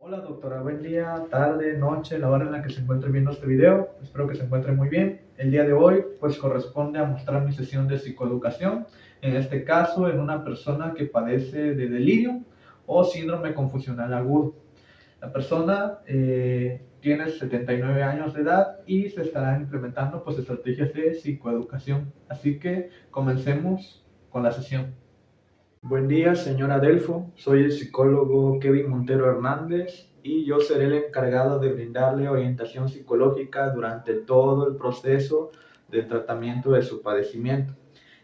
Hola doctora, buen día, tarde, noche, la hora en la que se encuentre viendo este video. Espero que se encuentre muy bien. El día de hoy pues corresponde a mostrar mi sesión de psicoeducación, en este caso en una persona que padece de delirio o síndrome confusional agudo. La persona tiene 79 años de edad y se estarán implementando pues estrategias de psicoeducación. Así que comencemos con la sesión. Buen día, señora Delfo. Soy el psicólogo Kevin Montero Hernández y yo seré el encargado de brindarle orientación psicológica durante todo el proceso del tratamiento de su padecimiento.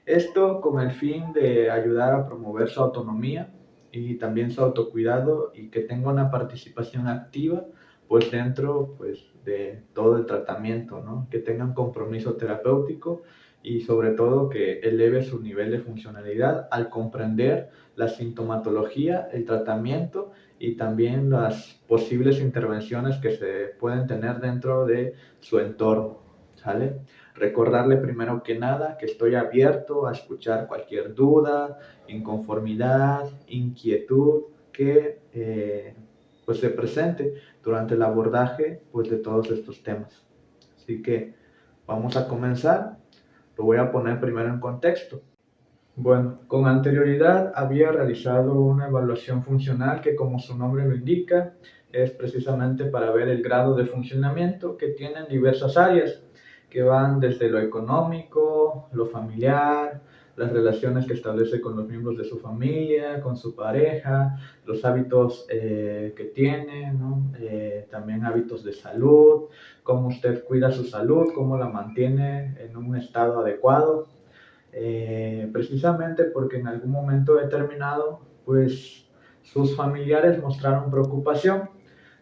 Esto con el fin de ayudar a promover su autonomía y también su autocuidado y que tenga una participación activa pues dentro pues de todo el tratamiento, ¿no? Que tenga un compromiso terapéutico y sobre todo que eleve su nivel de funcionalidad al comprender la sintomatología, el tratamiento y también las posibles intervenciones que se pueden tener dentro de su entorno, ¿sale? Recordarle primero que nada que estoy abierto a escuchar cualquier duda, inconformidad, inquietud que pues se presente durante el abordaje pues de todos estos temas. Así que vamos a comenzar. Lo voy a poner primero en contexto. Bueno, con anterioridad había realizado una evaluación funcional que, como su nombre lo indica, es precisamente para ver el grado de funcionamiento que tienen diversas áreas, que van desde lo económico, lo familiar, las relaciones que establece con los miembros de su familia, con su pareja, los hábitos que tiene, ¿no? También hábitos de salud, cómo usted cuida su salud, cómo la mantiene en un estado adecuado. Precisamente porque en algún momento determinado, pues sus familiares mostraron preocupación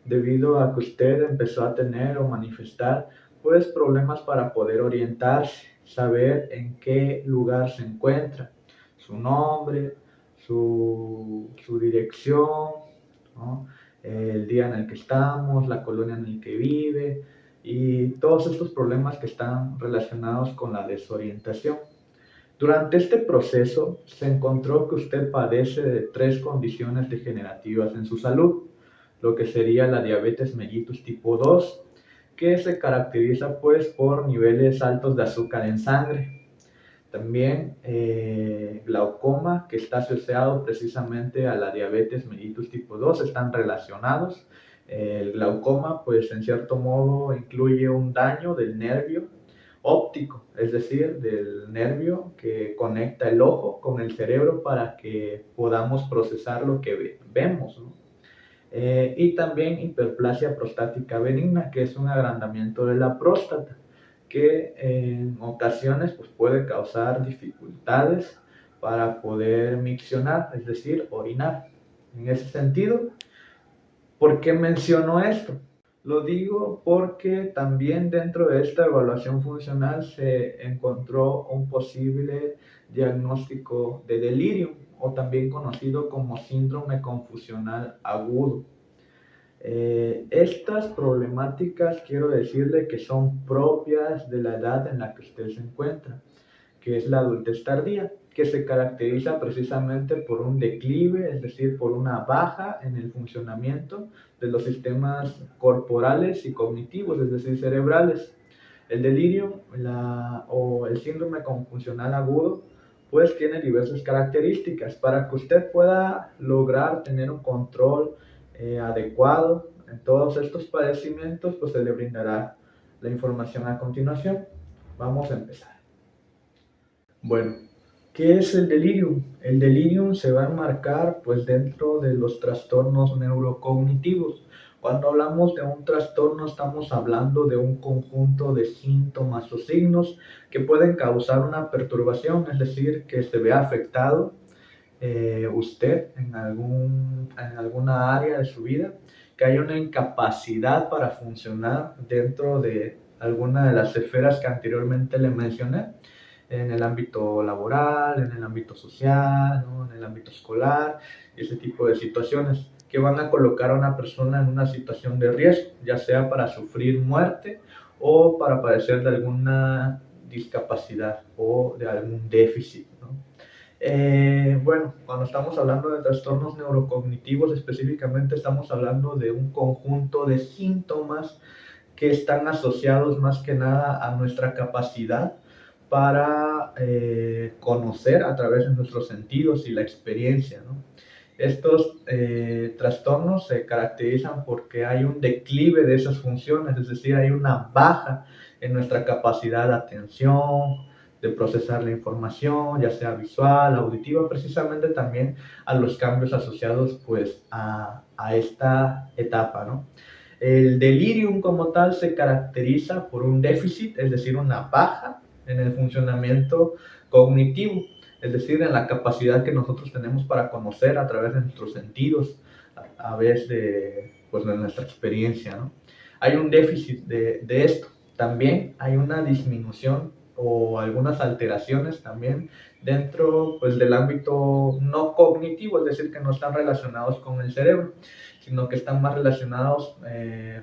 debido a que usted empezó a tener o manifestar pues problemas para poder orientarse, saber en qué lugar se encuentra, su nombre, su dirección, ¿no? El día en el que estamos, la colonia en la que vive y todos estos problemas que están relacionados con la desorientación. Durante este proceso se encontró que usted padece de tres condiciones degenerativas en su salud, lo que sería la diabetes mellitus tipo 2, que se caracteriza pues por niveles altos de azúcar en sangre. También glaucoma, que está asociado precisamente a la diabetes mellitus tipo 2, están relacionados. El glaucoma pues en cierto modo incluye un daño del nervio óptico, es decir, del nervio que conecta el ojo con el cerebro para que podamos procesar lo que vemos, ¿no? Y también hiperplasia prostática benigna, que es un agrandamiento de la próstata, que en ocasiones pues, puede causar dificultades para poder miccionar, es decir, orinar. En ese sentido, ¿por qué menciono esto? Lo digo porque también dentro de esta evaluación funcional se encontró un posible diagnóstico de delirio o también conocido como síndrome confusional agudo. Estas problemáticas quiero decirle que son propias de la edad en la que usted se encuentra, que es la adultez tardía, que se caracteriza precisamente por un declive, es decir, por una baja en el funcionamiento de los sistemas corporales y cognitivos, es decir, cerebrales. El delirio o el síndrome confusional agudo pues tiene diversas características para que usted pueda lograr tener un control adecuado en todos estos padecimientos, pues se le brindará la información a continuación. Vamos a empezar. Bueno, ¿qué es el delirium? El delirium se va a enmarcar pues dentro de los trastornos neurocognitivos. Cuando hablamos de un trastorno estamos hablando de un conjunto de síntomas o signos que pueden causar una perturbación, es decir, que se vea afectado usted en alguna área de su vida, que haya una incapacidad para funcionar dentro de alguna de las esferas que anteriormente le mencioné, en el ámbito laboral, en el ámbito social, ¿no? En el ámbito escolar, ese tipo de situaciones que van a colocar a una persona en una situación de riesgo, ya sea para sufrir muerte o para padecer de alguna discapacidad o de algún déficit, ¿no? Bueno, cuando estamos hablando de trastornos neurocognitivos específicamente, estamos hablando de un conjunto de síntomas que están asociados más que nada a nuestra capacidad para conocer a través de nuestros sentidos y la experiencia, ¿no? Estos trastornos se caracterizan porque hay un declive de esas funciones, es decir, hay una baja en nuestra capacidad de atención, de procesar la información, ya sea visual, auditiva, precisamente también a los cambios asociados pues a esta etapa, ¿no? El delirium como tal se caracteriza por un déficit, es decir, una baja en el funcionamiento cognitivo, es decir, en la capacidad que nosotros tenemos para conocer a través de nuestros sentidos, a través de, pues, de nuestra experiencia, ¿no? Hay un déficit de esto. También hay una disminución o algunas alteraciones también dentro pues, del ámbito no cognitivo, es decir, que no están relacionados con el cerebro, sino que están más relacionados,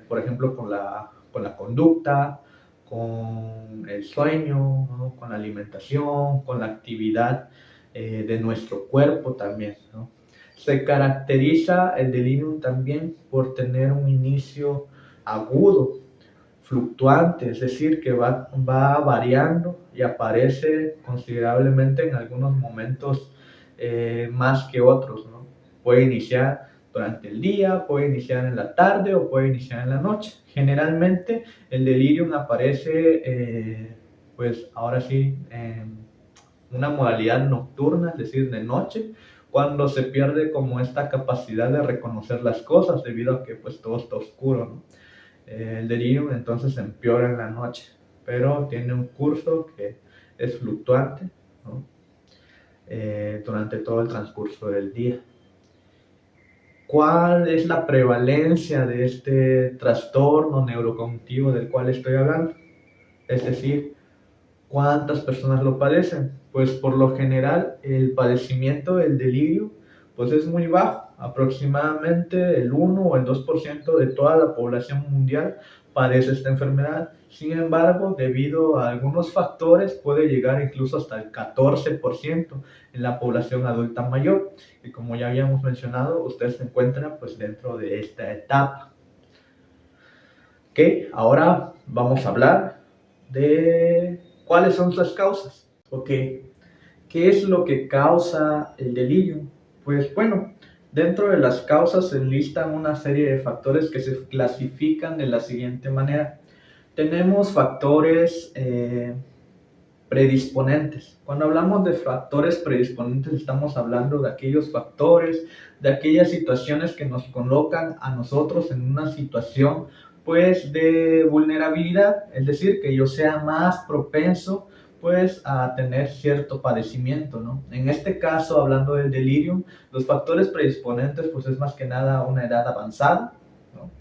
por ejemplo, con la conducta, con el sueño, ¿no? Con la alimentación, con la actividad de nuestro cuerpo también, ¿no? Se caracteriza el delirium también por tener un inicio agudo, fluctuante, es decir, que va variando y aparece considerablemente en algunos momentos más que otros, ¿no? Puede iniciar durante el día, puede iniciar en la tarde o puede iniciar en la noche. Generalmente el delirium aparece, pues ahora sí, en una modalidad nocturna, es decir, de noche, cuando se pierde como esta capacidad de reconocer las cosas debido a que pues todo está oscuro, ¿no? El delirium entonces empeora en la noche, pero tiene un curso que es fluctuante, ¿no? Durante todo el transcurso del día. ¿Cuál es la prevalencia de este trastorno neurocognitivo del cual estoy hablando? Es decir, ¿cuántas personas lo padecen? Pues por lo general el padecimiento del delirio pues es muy bajo, aproximadamente el 1 o el 2% de toda la población mundial padece esta enfermedad. Sin embargo, debido a algunos factores puede llegar incluso hasta el 14% en la población adulta mayor, y como ya habíamos mencionado, usted se encuentra pues dentro de esta etapa. Ok, ahora vamos a hablar de cuáles son las causas. Ok, ¿qué es lo que causa el delirio? Pues bueno, dentro de las causas se enlistan una serie de factores que se clasifican de la siguiente manera. Tenemos factores predisponentes. Cuando hablamos de factores predisponentes estamos hablando de aquellos factores, de aquellas situaciones que nos colocan a nosotros en una situación pues de vulnerabilidad, es decir, que yo sea más propenso pues a tener cierto padecimiento, ¿no? En este caso, hablando del delirium, los factores predisponentes pues es más que nada una edad avanzada, ¿no?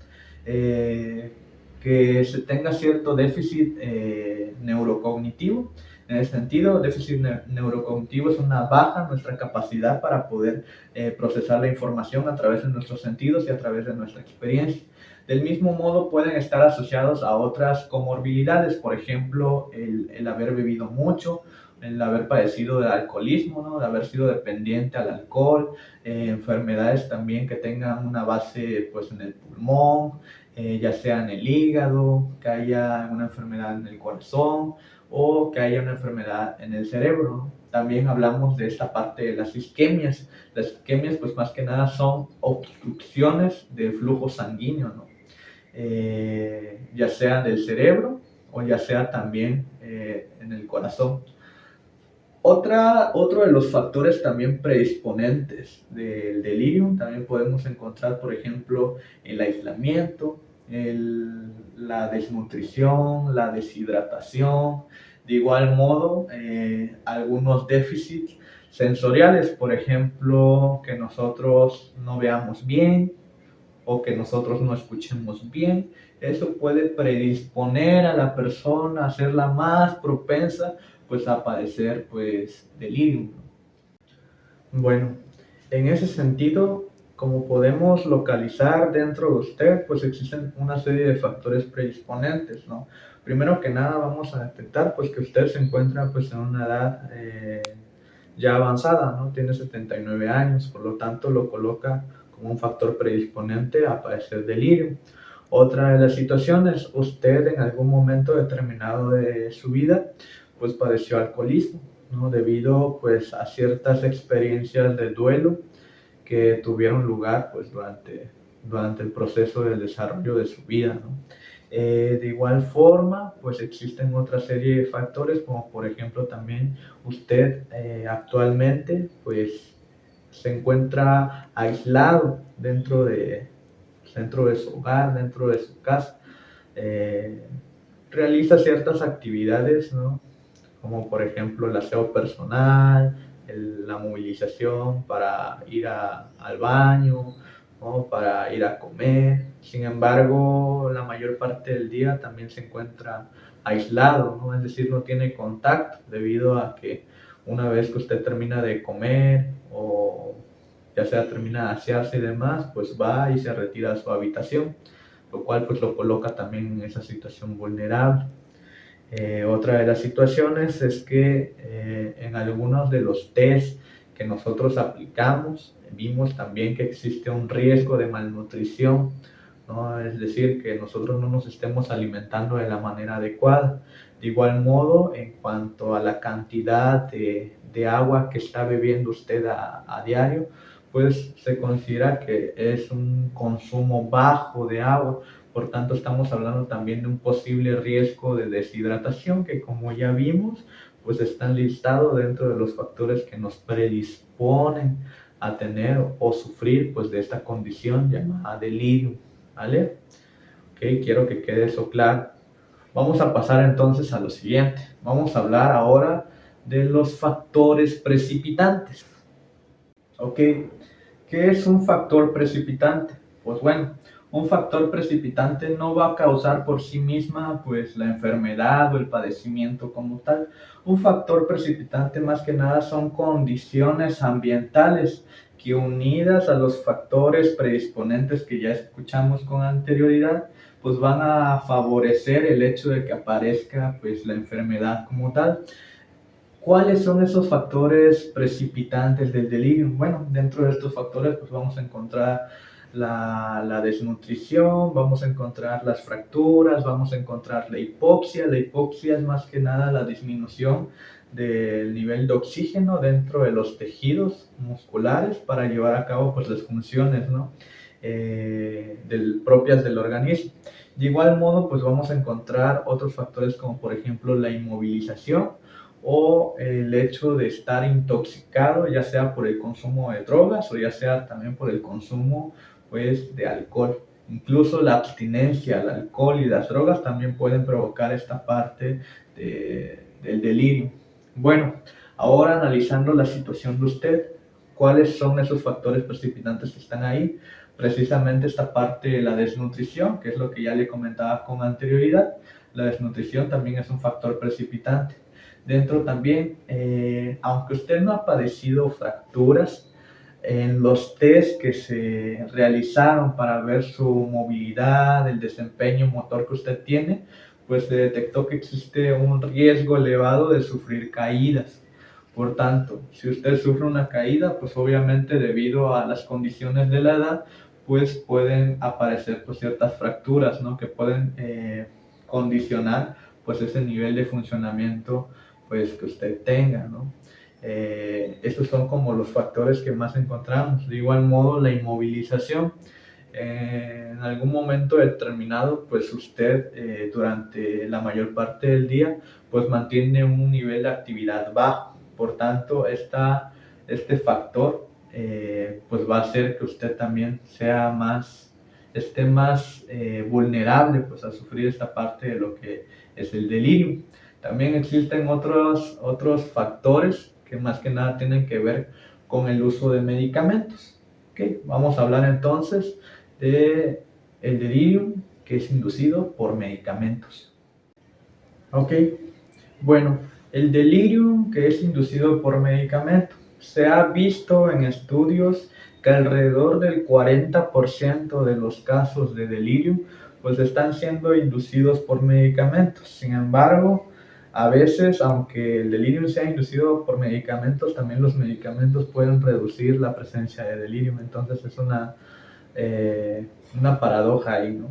Que se tenga cierto déficit neurocognitivo. En ese sentido, déficit neurocognitivo es una baja en nuestra capacidad para poder procesar la información a través de nuestros sentidos y a través de nuestra experiencia. Del mismo modo, pueden estar asociados a otras comorbilidades, por ejemplo, el haber bebido mucho, el haber padecido de alcoholismo, ¿no? De haber sido dependiente al alcohol, enfermedades también que tengan una base pues, en el pulmón, ya sea en el hígado, que haya alguna enfermedad en el corazón o que haya una enfermedad en el cerebro, ¿no? También hablamos de esta parte de las isquemias. Las isquemias, pues más que nada son obstrucciones del flujo sanguíneo, ¿no? Ya sea del cerebro o ya sea también en el corazón. Otro de los factores también predisponentes del delirium también podemos encontrar, por ejemplo, el aislamiento, la desnutrición, la deshidratación, de igual modo algunos déficits sensoriales, por ejemplo, que nosotros no veamos bien o que nosotros no escuchemos bien. Eso puede predisponer a la persona a hacerla más propensa pues a padecer pues delirium. Bueno, en ese sentido, como podemos localizar dentro de usted, pues existen una serie de factores predisponentes, ¿no? Primero que nada vamos a detectar pues que usted se encuentra pues en una edad ya avanzada, ¿no? Tiene 79 años, por lo tanto lo coloca como un factor predisponente a padecer delirio. Otra de las situaciones, usted en algún momento determinado de su vida, pues padeció alcoholismo, ¿no? Debido pues a ciertas experiencias de duelo que tuvieron lugar pues durante el proceso del desarrollo de su vida, ¿no? De igual forma, pues existen otra serie de factores, como por ejemplo también usted actualmente pues se encuentra aislado dentro de su hogar, dentro de su casa. Eh, Realiza ciertas actividades, ¿no? Como por ejemplo el aseo personal, la movilización para ir al baño, ¿no? Para ir a comer. Sin embargo, la mayor parte del día también se encuentra aislado, ¿no? Es decir, no tiene contacto debido a que una vez que usted termina de comer o ya sea termina de asearse y demás, pues va y se retira a su habitación, lo cual pues lo coloca también en esa situación vulnerable. Otra de las situaciones es que en algunos de los test que nosotros aplicamos, vimos también que existe un riesgo de malnutrición, ¿no? Es decir, que nosotros no nos estemos alimentando de la manera adecuada. De igual modo, en cuanto a la cantidad de agua que está bebiendo usted a diario, pues se considera que es un consumo bajo de agua. Por tanto, estamos hablando también de un posible riesgo de deshidratación que, como ya vimos, pues están listados dentro de los factores que nos predisponen a tener o sufrir pues de esta condición llamada delirio, ¿vale? Ok, quiero que quede eso claro. Vamos a pasar entonces a lo siguiente. Vamos a hablar ahora de los factores precipitantes. Ok, ¿qué es un factor precipitante? Pues bueno, un factor precipitante no va a causar por sí misma pues la enfermedad o el padecimiento como tal. Un factor precipitante más que nada son condiciones ambientales que unidas a los factores predisponentes que ya escuchamos con anterioridad, pues van a favorecer el hecho de que aparezca pues la enfermedad como tal. ¿Cuáles son esos factores precipitantes del delirio? Bueno, dentro de estos factores pues vamos a encontrar la desnutrición, vamos a encontrar las fracturas, vamos a encontrar la hipoxia. La hipoxia es más que nada la disminución del nivel de oxígeno dentro de los tejidos musculares para llevar a cabo pues las funciones, ¿no? Propias del organismo. De igual modo pues vamos a encontrar otros factores como por ejemplo la inmovilización o el hecho de estar intoxicado, ya sea por el consumo de drogas o ya sea también por el consumo pues, de alcohol. Incluso la abstinencia al alcohol y las drogas también pueden provocar esta parte del delirio. Bueno, ahora analizando la situación de usted, ¿cuáles son esos factores precipitantes que están ahí? Precisamente esta parte de la desnutrición, que es lo que ya le comentaba con anterioridad. La desnutrición también es un factor precipitante. Dentro también, aunque usted no ha padecido fracturas, en los test que se realizaron para ver su movilidad, el desempeño motor que usted tiene, pues se detectó que existe un riesgo elevado de sufrir caídas. Por tanto, si usted sufre una caída, pues obviamente debido a las condiciones de la edad, pues pueden aparecer pues, ciertas fracturas, ¿no? Que pueden condicionar pues ese nivel de funcionamiento pues que usted tenga, ¿no? Estos son como los factores que más encontramos. De igual modo, la inmovilización. En algún momento determinado, pues usted durante la mayor parte del día, pues mantiene un nivel de actividad bajo. Por tanto, este factor pues va a hacer que usted también esté más vulnerable pues a sufrir esta parte de lo que es el delirio. También existen otros factores que más que nada tienen que ver con el uso de medicamentos. Okay, vamos a hablar entonces de el delirium que es inducido por medicamentos. Ok, bueno, el delirium que es inducido por medicamentos. Se ha visto en estudios que alrededor del 40% de los casos de delirium pues están siendo inducidos por medicamentos. Sin embargo, A veces, aunque el delirio sea inducido por medicamentos, también los medicamentos pueden reducir la presencia de delirio. Entonces es una paradoja ahí, ¿no?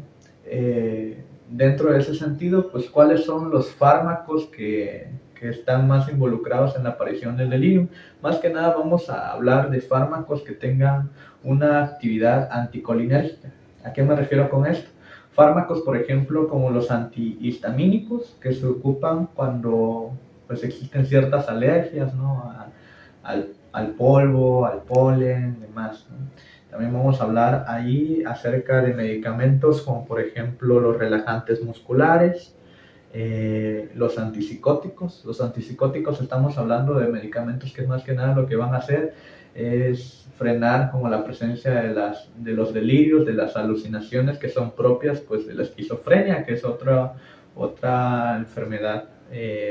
Dentro de ese sentido, pues, ¿cuáles son los fármacos que están más involucrados en la aparición del delirio? Más que nada vamos a hablar de fármacos que tengan una actividad anticolinérgica. ¿A qué me refiero con esto? Fármacos, por ejemplo, como los antihistamínicos, que se ocupan cuando pues, existen ciertas alergias, ¿no? Al polvo, al polen, demás, ¿no? También vamos a hablar ahí acerca de medicamentos como por ejemplo los relajantes musculares, los antipsicóticos. Los antipsicóticos estamos hablando de medicamentos que más que nada lo que van a hacer es frenar como la presencia de los delirios, de las alucinaciones que son propias pues, de la esquizofrenia, que es otra enfermedad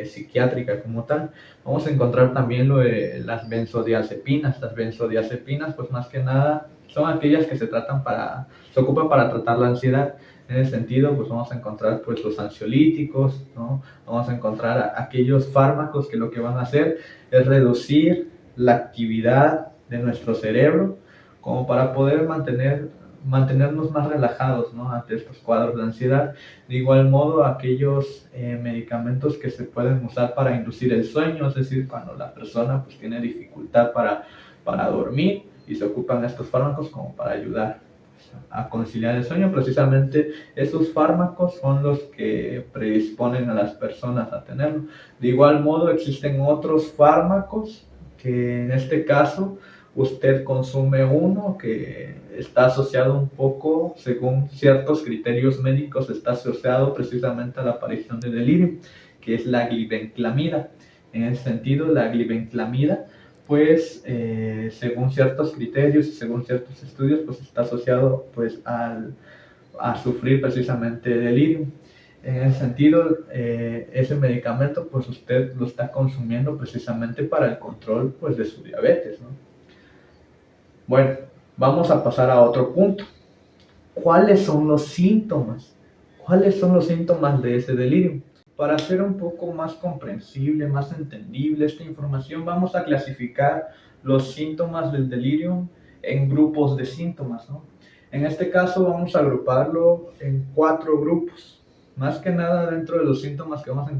psiquiátrica como tal. Vamos a encontrar también lo de las benzodiazepinas. Las benzodiazepinas pues más que nada son aquellas que se ocupan para tratar la ansiedad. En ese sentido, pues vamos a encontrar pues los ansiolíticos, ¿no? Vamos a encontrar aquellos fármacos que lo que van a hacer es reducir la actividad de nuestro cerebro como para poder mantenernos más relajados, ¿no? Ante estos cuadros de ansiedad. De igual modo, aquellos medicamentos que se pueden usar para inducir el sueño, es decir, cuando la persona pues, tiene dificultad para dormir y se ocupan estos fármacos como para ayudar a conciliar el sueño. Precisamente esos fármacos son los que predisponen a las personas a tenerlo. De igual modo existen otros fármacos que en este caso usted consume uno que está asociado un poco, según ciertos criterios médicos, está asociado precisamente a la aparición de delirio, que es la glibenclamida. En ese sentido, la glibenclamida pues según ciertos criterios y según ciertos estudios, pues está asociado pues a sufrir precisamente delirio. En ese sentido, ese medicamento pues usted lo está consumiendo precisamente para el control pues de su diabetes, ¿no? Bueno, vamos a pasar a otro punto. ¿Cuáles son los síntomas? ¿Cuáles son los síntomas de ese delirio? Para hacer un poco más comprensible, más entendible esta información, vamos a clasificar los síntomas del delirio en grupos de síntomas, ¿no? En este caso vamos a agruparlo en 4 grupos. Más que nada dentro de los síntomas que vamos a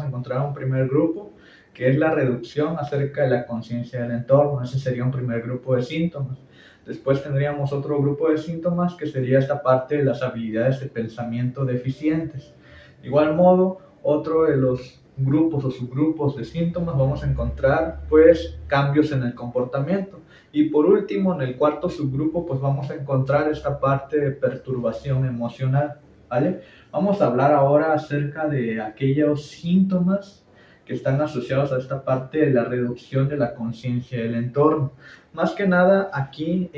encontrar un primer grupo, que es la reducción acerca de la conciencia del entorno. Ese sería un primer grupo de síntomas. Después tendríamos otro grupo de síntomas que sería esta parte de las habilidades de pensamiento deficientes. De igual modo, otro de los grupos o subgrupos de síntomas vamos a encontrar pues cambios en el comportamiento. Y por último, en el cuarto subgrupo pues vamos a encontrar esta parte de perturbación emocional, ¿vale? Vamos a hablar ahora acerca de aquellos síntomas que están asociados a esta parte de la reducción de la conciencia del entorno. Más que nada aquí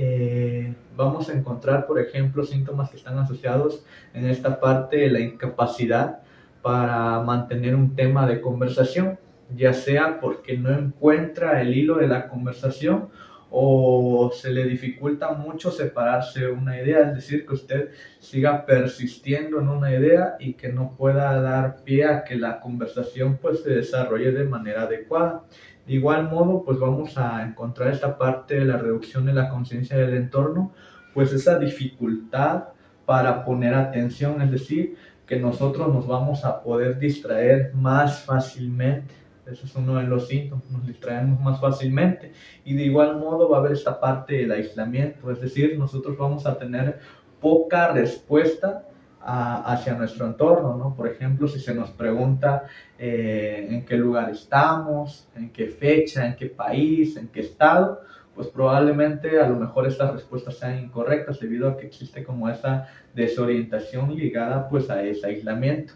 vamos a encontrar, por ejemplo, síntomas que están asociados en esta parte de la incapacidad para mantener un tema de conversación, ya sea porque no encuentra el hilo de la conversación o se le dificulta mucho separarse de una idea, es decir, que usted siga persistiendo en una idea y que no pueda dar pie a que la conversación pues se desarrolle de manera adecuada. De igual modo, pues vamos a encontrar esta parte de la reducción de la conciencia del entorno, pues esa dificultad para poner atención, es decir, que nosotros nos vamos a poder distraer más fácilmente. Ese es uno de los síntomas, nos distraemos más fácilmente. Y de igual modo va a haber esta parte del aislamiento, es decir, nosotros vamos a tener poca respuesta hacia nuestro entorno, ¿no? Por ejemplo, si se nos pregunta en qué lugar estamos, en qué fecha, en qué país, en qué estado, pues probablemente a lo mejor estas respuestas sean incorrectas debido a que existe como esa desorientación ligada pues a ese aislamiento,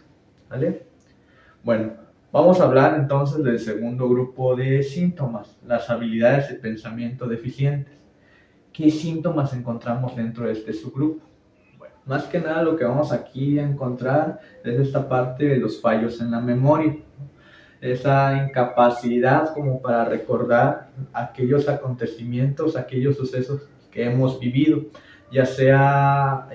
¿vale? Bueno, vamos a hablar entonces del segundo grupo de síntomas, las habilidades de pensamiento deficientes. ¿Qué síntomas encontramos dentro de este subgrupo? Bueno, más que nada lo que vamos aquí a encontrar es esta parte de los fallos en la memoria, esa incapacidad como para recordar aquellos acontecimientos, aquellos sucesos que hemos vivido, ya sea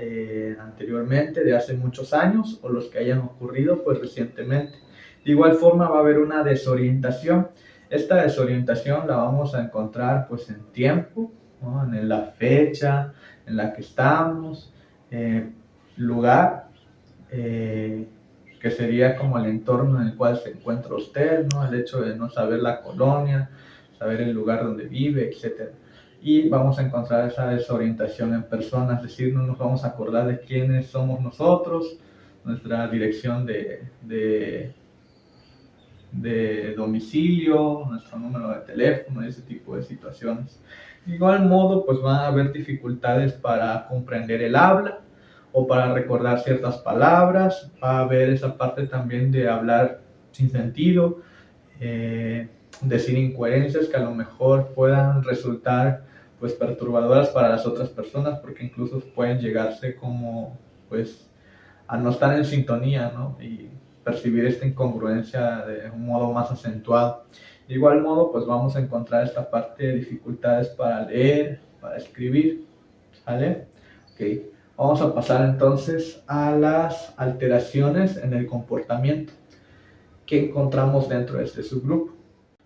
anteriormente, de hace muchos años, o los que hayan ocurrido pues recientemente. De igual forma va a haber una desorientación. Esta desorientación la vamos a encontrar pues en tiempo, ¿no? En la fecha en la que estamos, lugar, que sería como el entorno en el cual se encuentra usted, ¿no? El hecho de no saber la colonia, saber el lugar donde vive, etc. Y vamos a encontrar esa desorientación en personas, es decir, no nos vamos a acordar de quiénes somos nosotros, nuestra dirección de domicilio, nuestro número de teléfono, ese tipo de situaciones. De igual modo, pues van a haber dificultades para comprender el habla o para recordar ciertas palabras, va a haber esa parte también de hablar sin sentido, decir incoherencias que a lo mejor puedan resultar pues perturbadoras para las otras personas, porque incluso pueden llegarse como pues a no estar en sintonía, ¿no? Y percibir esta incongruencia de un modo más acentuado. De igual modo, pues vamos a encontrar esta parte de dificultades para leer, para escribir, ¿vale? Ok, vamos a pasar entonces a las alteraciones en el comportamiento que encontramos dentro de este subgrupo.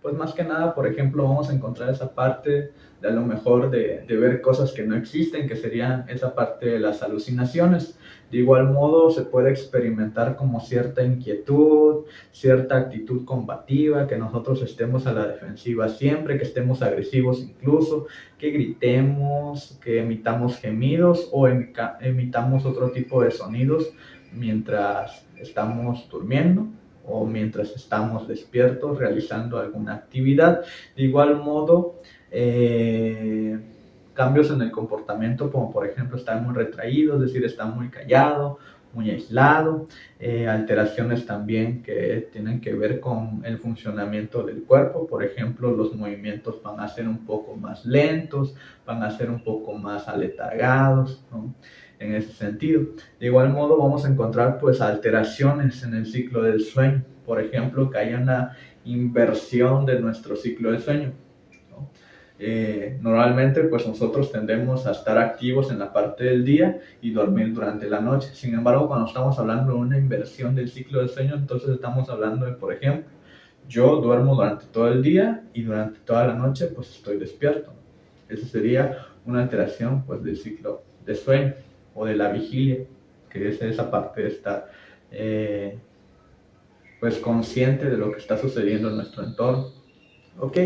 Pues más que nada, por ejemplo, vamos a encontrar esa parte de a lo mejor de ver cosas que no existen, que serían esa parte de las alucinaciones. De igual modo, se puede experimentar como cierta inquietud, cierta actitud combativa, que nosotros estemos a la defensiva siempre, que estemos agresivos incluso, que gritemos, que emitamos gemidos o emitamos otro tipo de sonidos mientras estamos durmiendo o mientras estamos despiertos realizando alguna actividad. De igual modo, cambios en el comportamiento, como por ejemplo estar muy retraído, es decir, estar muy callado, muy aislado, alteraciones también que tienen que ver con el funcionamiento del cuerpo, por ejemplo, los movimientos van a ser un poco más lentos, van a ser un poco más aletargados, ¿no? En ese sentido. De igual modo vamos a encontrar pues alteraciones en el ciclo del sueño, por ejemplo, que haya una inversión de nuestro ciclo de sueño, ¿no? Normalmente pues nosotros tendemos a estar activos en la parte del día y dormir durante la noche. Sin embargo, cuando estamos hablando de una inversión del ciclo del sueño, entonces estamos hablando de, por ejemplo, yo duermo durante todo el día y durante toda la noche pues estoy despierto. Esa sería una alteración pues del ciclo de sueño o de la vigilia, que es esa parte de estar pues consciente de lo que está sucediendo en nuestro entorno. ¿Ok?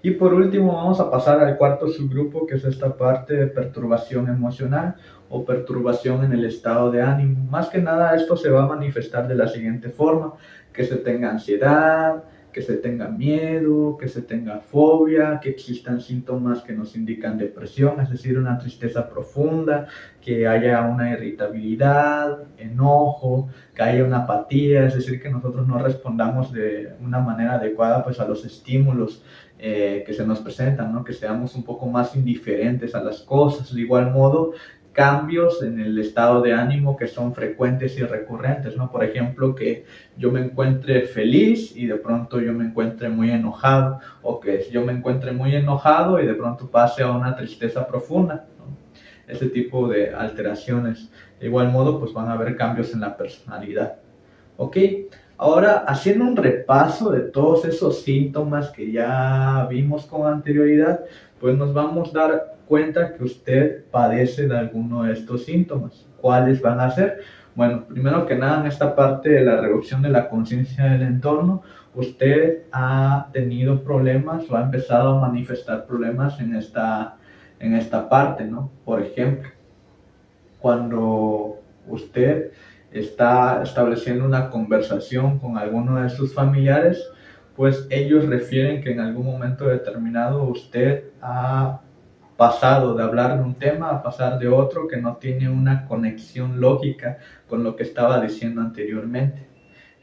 Y por último vamos a pasar al cuarto subgrupo, que es esta parte de perturbación emocional o perturbación en el estado de ánimo. Más que nada esto se va a manifestar de la siguiente forma: que se tenga ansiedad, que se tenga miedo, que se tenga fobia, que existan síntomas que nos indican depresión, es decir, una tristeza profunda, que haya una irritabilidad, enojo, que haya una apatía, es decir, que nosotros no respondamos de una manera adecuada pues a los estímulos que se nos presentan, ¿no? Que seamos un poco más indiferentes a las cosas. De igual modo, cambios en el estado de ánimo que son frecuentes y recurrentes, ¿no? Por ejemplo, que yo me encuentre feliz y de pronto yo me encuentre muy enojado, o que yo me encuentre muy enojado y de pronto pase a una tristeza profunda, ¿no? Ese tipo de alteraciones. De igual modo, pues van a haber cambios en la personalidad. ¿Ok? Ahora, haciendo un repaso de todos esos síntomas que ya vimos con anterioridad, pues nos vamos a dar cuenta que usted padece de alguno de estos síntomas. ¿Cuáles van a ser? Bueno, primero que nada, en esta parte de la reducción de la conciencia del entorno, usted ha tenido problemas o ha empezado a manifestar problemas en esta parte, ¿no? Por ejemplo, cuando usted está estableciendo una conversación con alguno de sus familiares, pues ellos refieren que en algún momento determinado usted ha pasado de hablar de un tema a pasar de otro que no tiene una conexión lógica con lo que estaba diciendo anteriormente.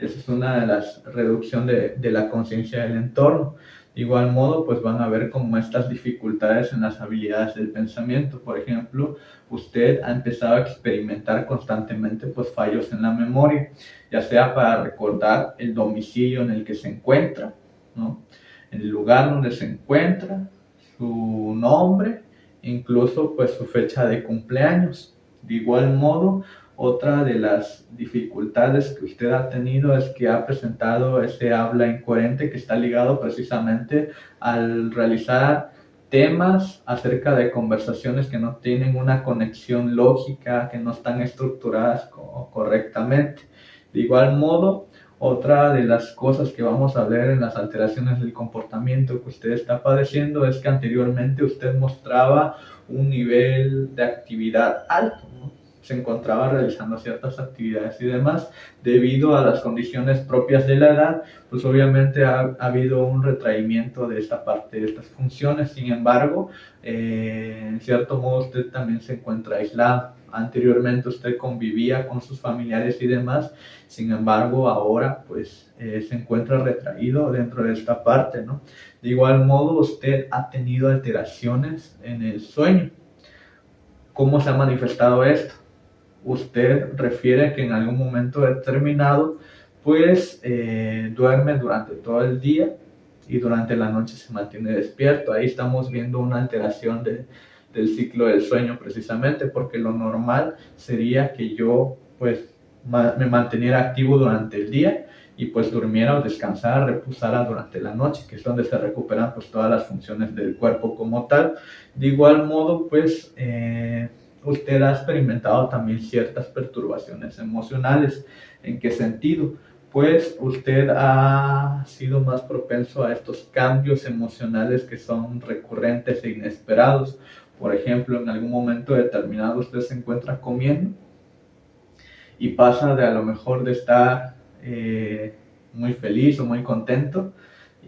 Esa es una de las reducciones de la conciencia del entorno. De igual modo, pues van a ver como estas dificultades en las habilidades del pensamiento. Por ejemplo, usted ha empezado a experimentar constantemente pues fallos en la memoria, ya sea para recordar el domicilio en el que se encuentra, ¿no? El lugar donde se encuentra, su nombre, incluso pues su fecha de cumpleaños. De igual modo, Otra de las dificultades que usted ha tenido es que ha presentado ese habla incoherente que está ligado precisamente al realizar temas acerca de conversaciones que no tienen una conexión lógica, que no están estructuradas correctamente. De igual modo, otra de las cosas que vamos a ver en las alteraciones del comportamiento que usted está padeciendo es que anteriormente usted mostraba un nivel de actividad alto, ¿no? Se encontraba realizando ciertas actividades y demás. Debido a las condiciones propias de la edad, pues obviamente ha habido un retraimiento de esta parte, de estas funciones. Sin embargo, en cierto modo usted también se encuentra aislado. Anteriormente usted convivía con sus familiares y demás, sin embargo ahora pues se encuentra retraído dentro de esta parte, ¿no? De igual modo usted ha tenido alteraciones en el sueño. ¿Cómo se ha manifestado esto? Usted refiere que en algún momento determinado pues duerme durante todo el día y durante la noche se mantiene despierto. Ahí estamos viendo una alteración del ciclo del sueño precisamente, porque lo normal sería que yo pues me manteniera activo durante el día y pues durmiera o descansara, reposara durante la noche, que es donde se recuperan pues todas las funciones del cuerpo como tal. De igual modo pues usted ha experimentado también ciertas perturbaciones emocionales. ¿En qué sentido? Pues usted ha sido más propenso a estos cambios emocionales que son recurrentes e inesperados. Por ejemplo, en algún momento determinado usted se encuentra comiendo y pasa de a lo mejor de estar muy feliz o muy contento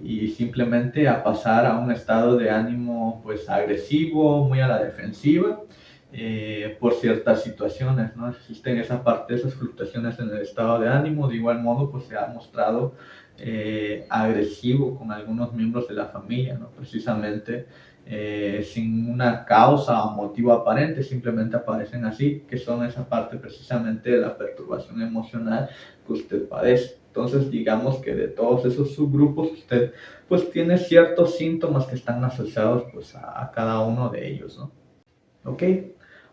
y simplemente a pasar a un estado de ánimo pues agresivo, muy a la defensiva, por ciertas situaciones, ¿no? Existen esa parte, esas fluctuaciones en el estado de ánimo. De igual modo pues se ha mostrado agresivo con algunos miembros de la familia, ¿no? Precisamente sin una causa o motivo aparente, simplemente aparecen así, que son esa parte precisamente de la perturbación emocional que usted padece. Entonces digamos que de todos esos subgrupos usted pues tiene ciertos síntomas que están asociados pues a cada uno de ellos, ¿no? Ok,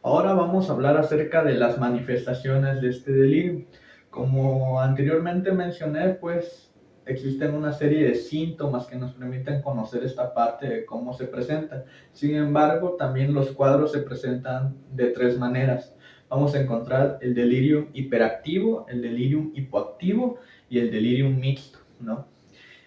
ahora vamos a hablar acerca de las manifestaciones de este delirio. Como anteriormente mencioné, pues existen una serie de síntomas que nos permiten conocer esta parte de cómo se presenta. Sin embargo, también los cuadros se presentan de tres maneras. Vamos a encontrar el delirio hiperactivo, el delirium hipoactivo y el delirium mixto, ¿no?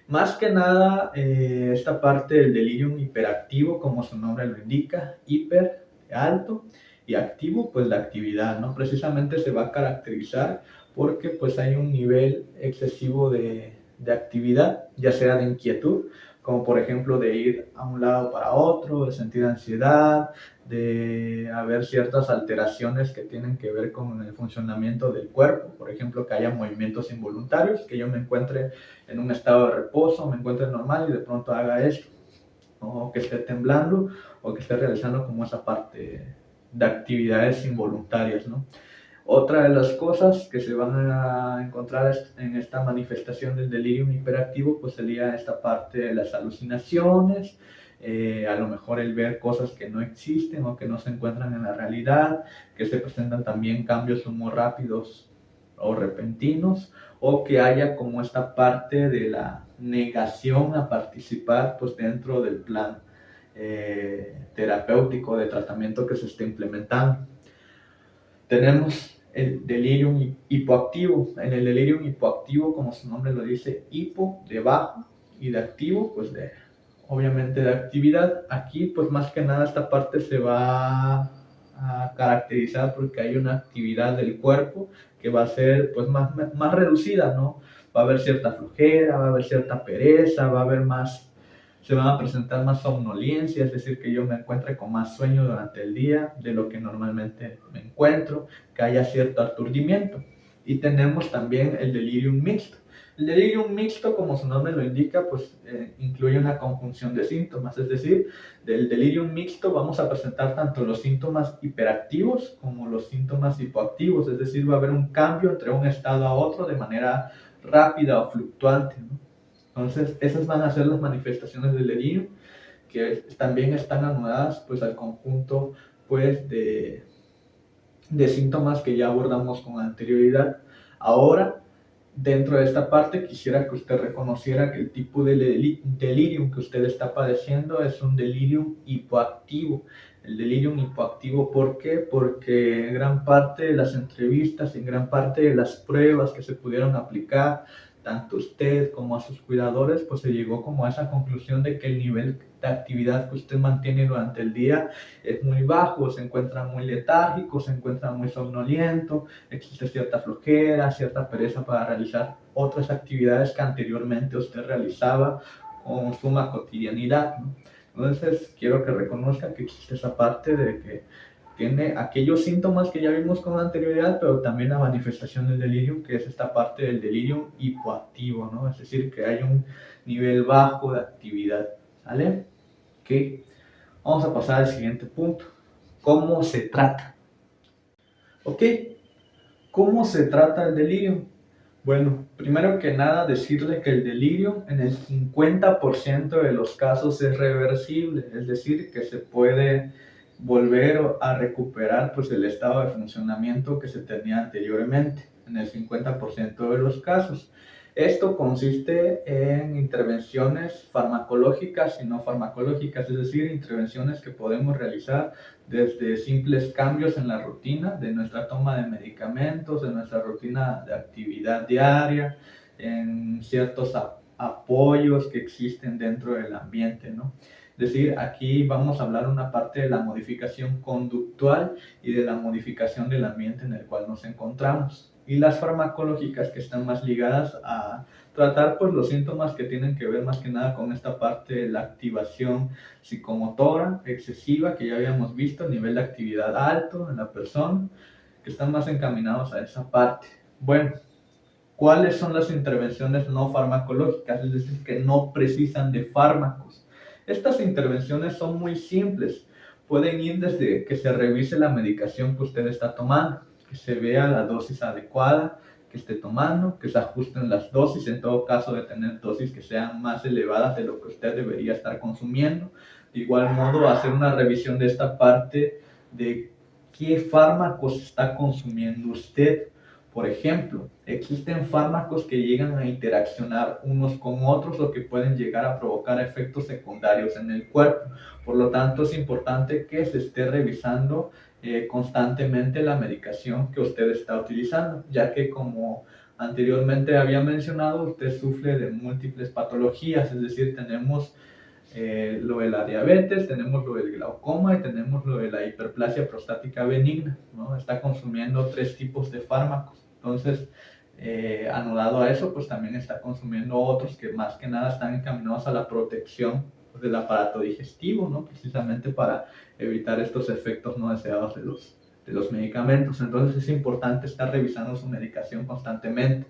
Más que nada, esta parte del delirium hiperactivo, como su nombre lo indica, hiper, alto, y activo, pues la actividad, ¿no? Precisamente se va a caracterizar porque pues hay un nivel excesivo de actividad, ya sea de inquietud, como por ejemplo de ir a un lado para otro, de sentir ansiedad, de haber ciertas alteraciones que tienen que ver con el funcionamiento del cuerpo, por ejemplo, que haya movimientos involuntarios, que yo me encuentre en un estado de reposo, me encuentre normal y de pronto haga esto, ¿no? O que esté temblando o que esté realizando como esa parte de actividades involuntarias, ¿no? Otra de las cosas que se van a encontrar en esta manifestación del delirium hiperactivo, pues sería esta parte de las alucinaciones, a lo mejor el ver cosas que no existen o que no se encuentran en la realidad, que se presentan también cambios muy rápidos o repentinos, o que haya como esta parte de la negación a participar pues dentro del plan terapéutico de tratamiento que se está implementando. Tenemos el delirium hipoactivo. En el delirium hipoactivo, como su nombre lo dice, hipo de bajo y de activo, pues de obviamente de actividad. Aquí pues más que nada esta parte se va a caracterizar porque hay una actividad del cuerpo que va a ser pues más reducida, ¿no? Va a haber cierta flojera, va a haber cierta pereza, va a haber más, se van a presentar más somnolencia, es decir, que yo me encuentre con más sueño durante el día de lo que normalmente me encuentro, que haya cierto aturdimiento. Y tenemos también el delirium mixto. El delirium mixto, como su nombre lo indica, pues incluye una conjunción de síntomas, es decir, del delirium mixto vamos a presentar tanto los síntomas hiperactivos como los síntomas hipoactivos, es decir, va a haber un cambio entre un estado a otro de manera rápida o fluctuante, ¿no? Entonces, esas van a ser las manifestaciones del delirio, que también están anudadas pues al conjunto pues de síntomas que ya abordamos con anterioridad. Ahora, dentro de esta parte, quisiera que usted reconociera que el tipo de delirium que usted está padeciendo es un delirium hipoactivo. El delirium hipoactivo, ¿por qué? Porque en gran parte de las entrevistas, en gran parte de las pruebas que se pudieron aplicar, tanto usted como a sus cuidadores, pues se llegó como a esa conclusión de que el nivel de actividad que usted mantiene durante el día es muy bajo, se encuentra muy letárgico, se encuentra muy somnoliento, existe cierta flojera, cierta pereza para realizar otras actividades que anteriormente usted realizaba con suma cotidianidad, ¿no? Entonces, quiero que reconozca que existe esa parte de que tiene aquellos síntomas que ya vimos con anterioridad, pero también la manifestación del delirio, que es esta parte del delirio hipoactivo, ¿no? Es decir, que hay un nivel bajo de actividad, ¿vale? Ok, vamos a pasar al siguiente punto. ¿Cómo se trata? Ok, ¿cómo se trata el delirio? Bueno, primero que nada decirle que el delirio en el 50% de los casos es reversible, es decir, que se puede volver a recuperar pues el estado de funcionamiento que se tenía anteriormente, en el 50% de los casos. Esto consiste en intervenciones farmacológicas y no farmacológicas, es decir, intervenciones que podemos realizar desde simples cambios en la rutina de nuestra toma de medicamentos, de nuestra rutina de actividad diaria, en ciertos apoyos que existen dentro del ambiente, ¿no? Es decir, aquí vamos a hablar una parte de la modificación conductual y de la modificación del ambiente en el cual nos encontramos. Y las farmacológicas que están más ligadas a tratar pues los síntomas que tienen que ver más que nada con esta parte de la activación psicomotora excesiva que ya habíamos visto, nivel de actividad alto en la persona, que están más encaminados a esa parte. Bueno, ¿cuáles son las intervenciones no farmacológicas? Es decir, que no precisan de fármacos. Estas intervenciones son muy simples. Pueden ir desde que se revise la medicación que usted está tomando, que se vea la dosis adecuada que esté tomando, que se ajusten las dosis, en todo caso de tener dosis que sean más elevadas de lo que usted debería estar consumiendo. De igual modo, hacer una revisión de esta parte de qué fármacos está consumiendo usted. Por ejemplo, existen fármacos que llegan a interaccionar unos con otros o que pueden llegar a provocar efectos secundarios en el cuerpo. Por lo tanto, es importante que se esté revisando constantemente la medicación que usted está utilizando, ya que como anteriormente había mencionado, usted sufre de múltiples patologías, es decir, tenemos lo de la diabetes, tenemos lo del glaucoma y tenemos lo de la hiperplasia prostática benigna, ¿no? Está consumiendo 3 tipos de fármacos. Entonces, anudado a eso, pues también está consumiendo otros que más que nada están encaminados a la protección pues, del aparato digestivo, ¿no? Precisamente para evitar estos efectos no deseados de los medicamentos. Entonces es importante estar revisando su medicación constantemente,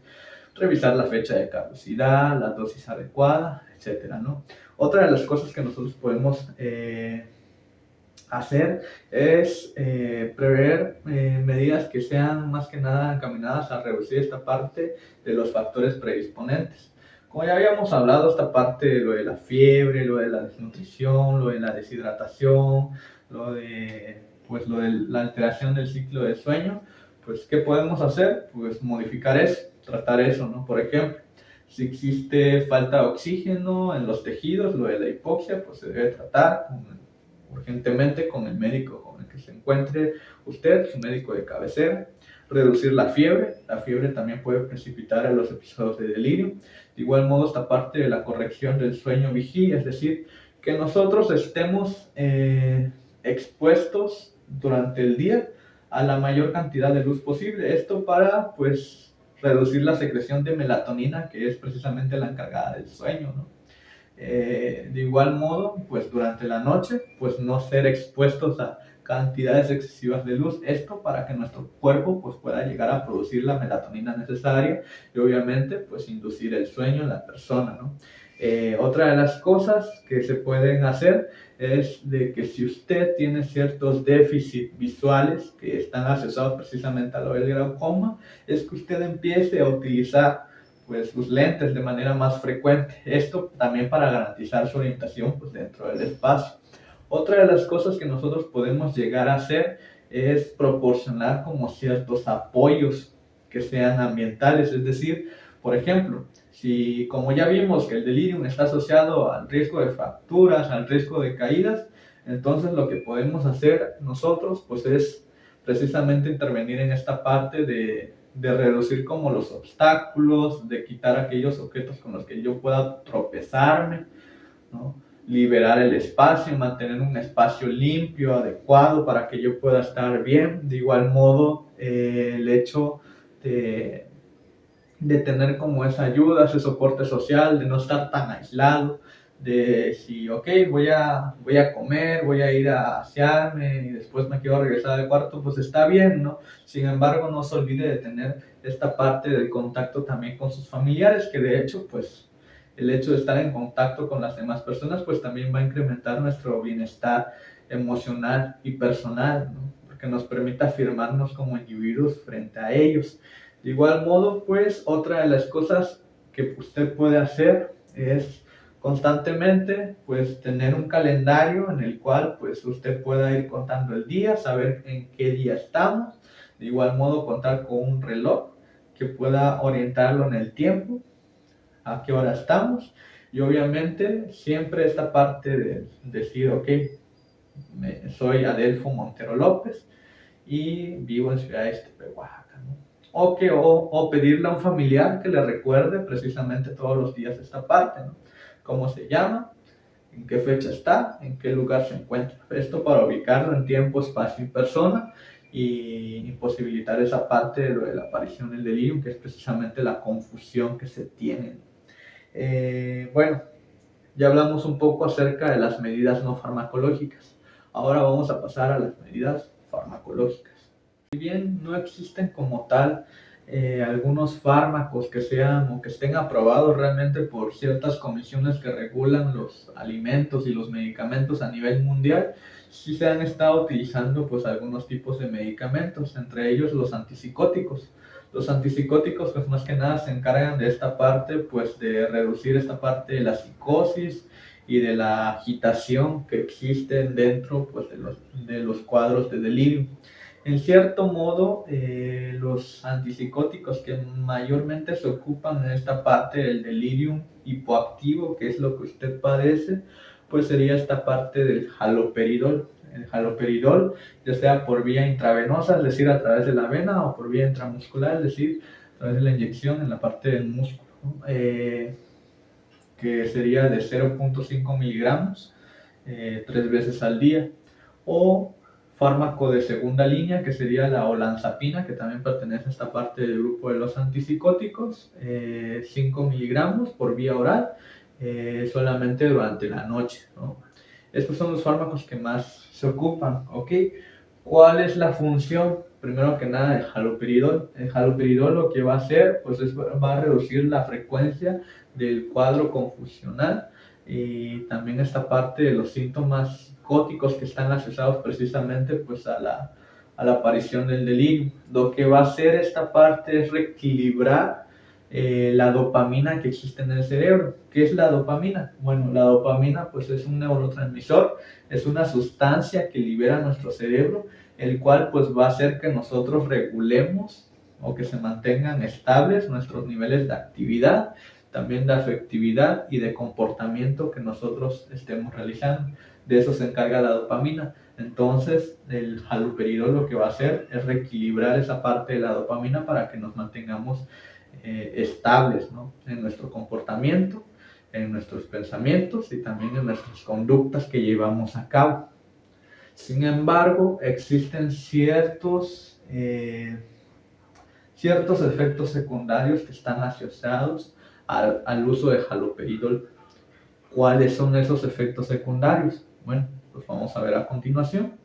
revisar la fecha de caducidad, la dosis adecuada, etcétera, ¿no? Otra de las cosas que nosotros podemos hacer es prever medidas que sean más que nada encaminadas a reducir esta parte de los factores predisponentes. Como ya habíamos hablado, esta parte de lo de la fiebre, lo de la desnutrición, lo de la deshidratación, lo de la alteración del ciclo de sueño, pues ¿qué podemos hacer? Pues modificar eso, tratar eso, ¿no? Por ejemplo, si existe falta de oxígeno en los tejidos, lo de la hipoxia, pues se debe tratar urgentemente con el médico con el que se encuentre usted, su médico de cabecera. Reducir la fiebre también puede precipitar a los episodios de delirio. De igual modo, esta parte de la corrección del sueño vigilia, es decir, que nosotros estemos expuestos durante el día a la mayor cantidad de luz posible. Esto para, pues, reducir la secreción de melatonina, que es precisamente la encargada del sueño, ¿no? De igual modo, pues durante la noche, pues no ser expuestos a cantidades excesivas de luz, esto para que nuestro cuerpo pues pueda llegar a producir la melatonina necesaria y obviamente pues inducir el sueño en la persona, ¿no? Otra de las cosas que se pueden hacer es de que si usted tiene ciertos déficits visuales que están asociados precisamente a lo del glaucoma, es que usted empiece a utilizar pues sus lentes de manera más frecuente. Esto también para garantizar su orientación pues dentro del espacio. Otra de las cosas que nosotros podemos llegar a hacer es proporcionar como ciertos apoyos que sean ambientales, es decir, por ejemplo, si como ya vimos que el delirium está asociado al riesgo de fracturas, al riesgo de caídas, entonces lo que podemos hacer nosotros pues es precisamente intervenir en esta parte de reducir como los obstáculos, de quitar aquellos objetos con los que yo pueda tropezarme, ¿no? Liberar el espacio, mantener un espacio limpio, adecuado para que yo pueda estar bien. De igual modo, el hecho de, de tener como esa ayuda, ese soporte social, de no estar tan aislado, de si, ok, voy a comer, voy a ir a asearme y después me quiero regresar al cuarto, pues está bien, ¿no? Sin embargo, no se olvide de tener esta parte del contacto también con sus familiares, que de hecho, pues el hecho de estar en contacto con las demás personas, pues también va a incrementar nuestro bienestar emocional y personal, ¿no? Porque nos permite afirmarnos como individuos frente a ellos. De igual modo, pues otra de las cosas que usted puede hacer es constantemente pues tener un calendario en el cual pues usted pueda ir contando el día, saber en qué día estamos. De igual modo, contar con un reloj que pueda orientarlo en el tiempo, a qué hora estamos. Y obviamente siempre esta parte de decir, ok, soy Adelfo Montero López y vivo en Ciudad Ixtepe, Oaxaca, ¿no? O pedirle a un familiar que le recuerde precisamente todos los días esta parte, ¿no? Cómo se llama, en qué fecha está, en qué lugar se encuentra. Esto para ubicarlo en tiempo, espacio y persona y posibilitar esa parte de lo de la aparición del delirium, que es precisamente la confusión que se tiene. Bueno, ya hablamos un poco acerca de las medidas no farmacológicas. Ahora vamos a pasar a las medidas farmacológicas. Si bien no existen como tal algunos fármacos que sean o que estén aprobados realmente por ciertas comisiones que regulan los alimentos y los medicamentos a nivel mundial, sí se han estado utilizando pues algunos tipos de medicamentos, entre ellos los antipsicóticos. Los antipsicóticos pues más que nada se encargan de esta parte, pues de reducir esta parte de la psicosis y de la agitación que existen dentro pues de los cuadros de delirio. En cierto modo, los antipsicóticos que mayormente se ocupan en esta parte del delirium hipoactivo, que es lo que usted padece, pues sería esta parte del haloperidol. El haloperidol, ya sea por vía intravenosa, es decir, a través de la vena, o por vía intramuscular, es decir, a través de la inyección en la parte del músculo, ¿no? Que sería de 0.5 miligramos 3 veces al día, o fármaco de segunda línea, que sería la olanzapina, que también pertenece a esta parte del grupo de los antipsicóticos, 5 miligramos por vía oral, solamente durante la noche, ¿no? Estos son los fármacos que más se ocupan, ¿ok? ¿Cuál es la función? Primero que nada, del haloperidol. El haloperidol lo que va a hacer, pues va a reducir la frecuencia del cuadro confusional y también esta parte de los síntomas psicóticos que están asociados precisamente pues a la aparición del delirio. Lo que va a hacer esta parte es reequilibrar la dopamina que existe en el cerebro. ¿Qué es la dopamina? Bueno, la dopamina pues es un neurotransmisor, es una sustancia que libera nuestro cerebro, el cual pues va a hacer que nosotros regulemos o que se mantengan estables nuestros niveles de actividad, también de afectividad y de comportamiento que nosotros estemos realizando. De eso se encarga la dopamina. Entonces, el haloperidol lo que va a hacer es reequilibrar esa parte de la dopamina para que nos mantengamos estables, ¿no? En nuestro comportamiento, en nuestros pensamientos y también en nuestras conductas que llevamos a cabo. Sin embargo, existen ciertos efectos secundarios que están asociados al uso de haloperidol. ¿Cuáles son esos efectos secundarios? Bueno, pues vamos a ver a continuación.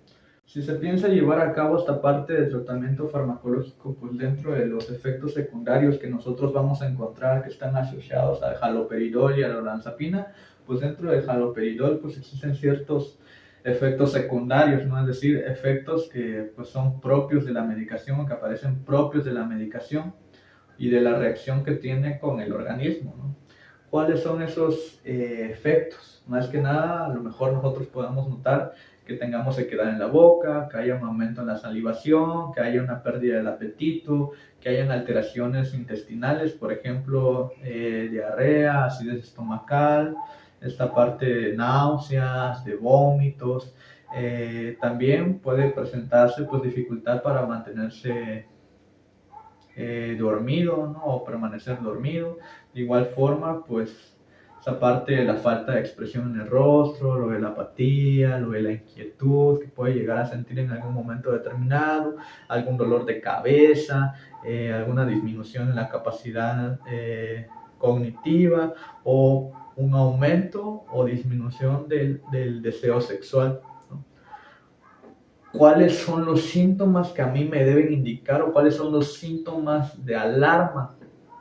Si se piensa llevar a cabo esta parte del tratamiento farmacológico, pues dentro de los efectos secundarios que nosotros vamos a encontrar que están asociados al haloperidol y a la olanzapina, pues dentro del haloperidol pues existen ciertos efectos secundarios, ¿no? Es decir, efectos que pues son propios de la medicación o que aparecen propios de la medicación y de la reacción que tiene con el organismo, ¿no? ¿Cuáles son esos efectos? Más que nada, a lo mejor nosotros podemos notar que tengamos sequedad en la boca, que haya un aumento en la salivación, que haya una pérdida del apetito, que hayan alteraciones intestinales, por ejemplo, diarrea, acidez estomacal, esta parte de náuseas, de vómitos. También puede presentarse pues dificultad para mantenerse dormido, ¿no? O permanecer dormido. De igual forma, pues esa parte de la falta de expresión en el rostro, lo de la apatía, lo de la inquietud que puede llegar a sentir en algún momento determinado, algún dolor de cabeza, alguna disminución en la capacidad cognitiva o un aumento o disminución del deseo sexual, ¿no? ¿Cuáles son los síntomas que a mí me deben indicar o cuáles son los síntomas de alarma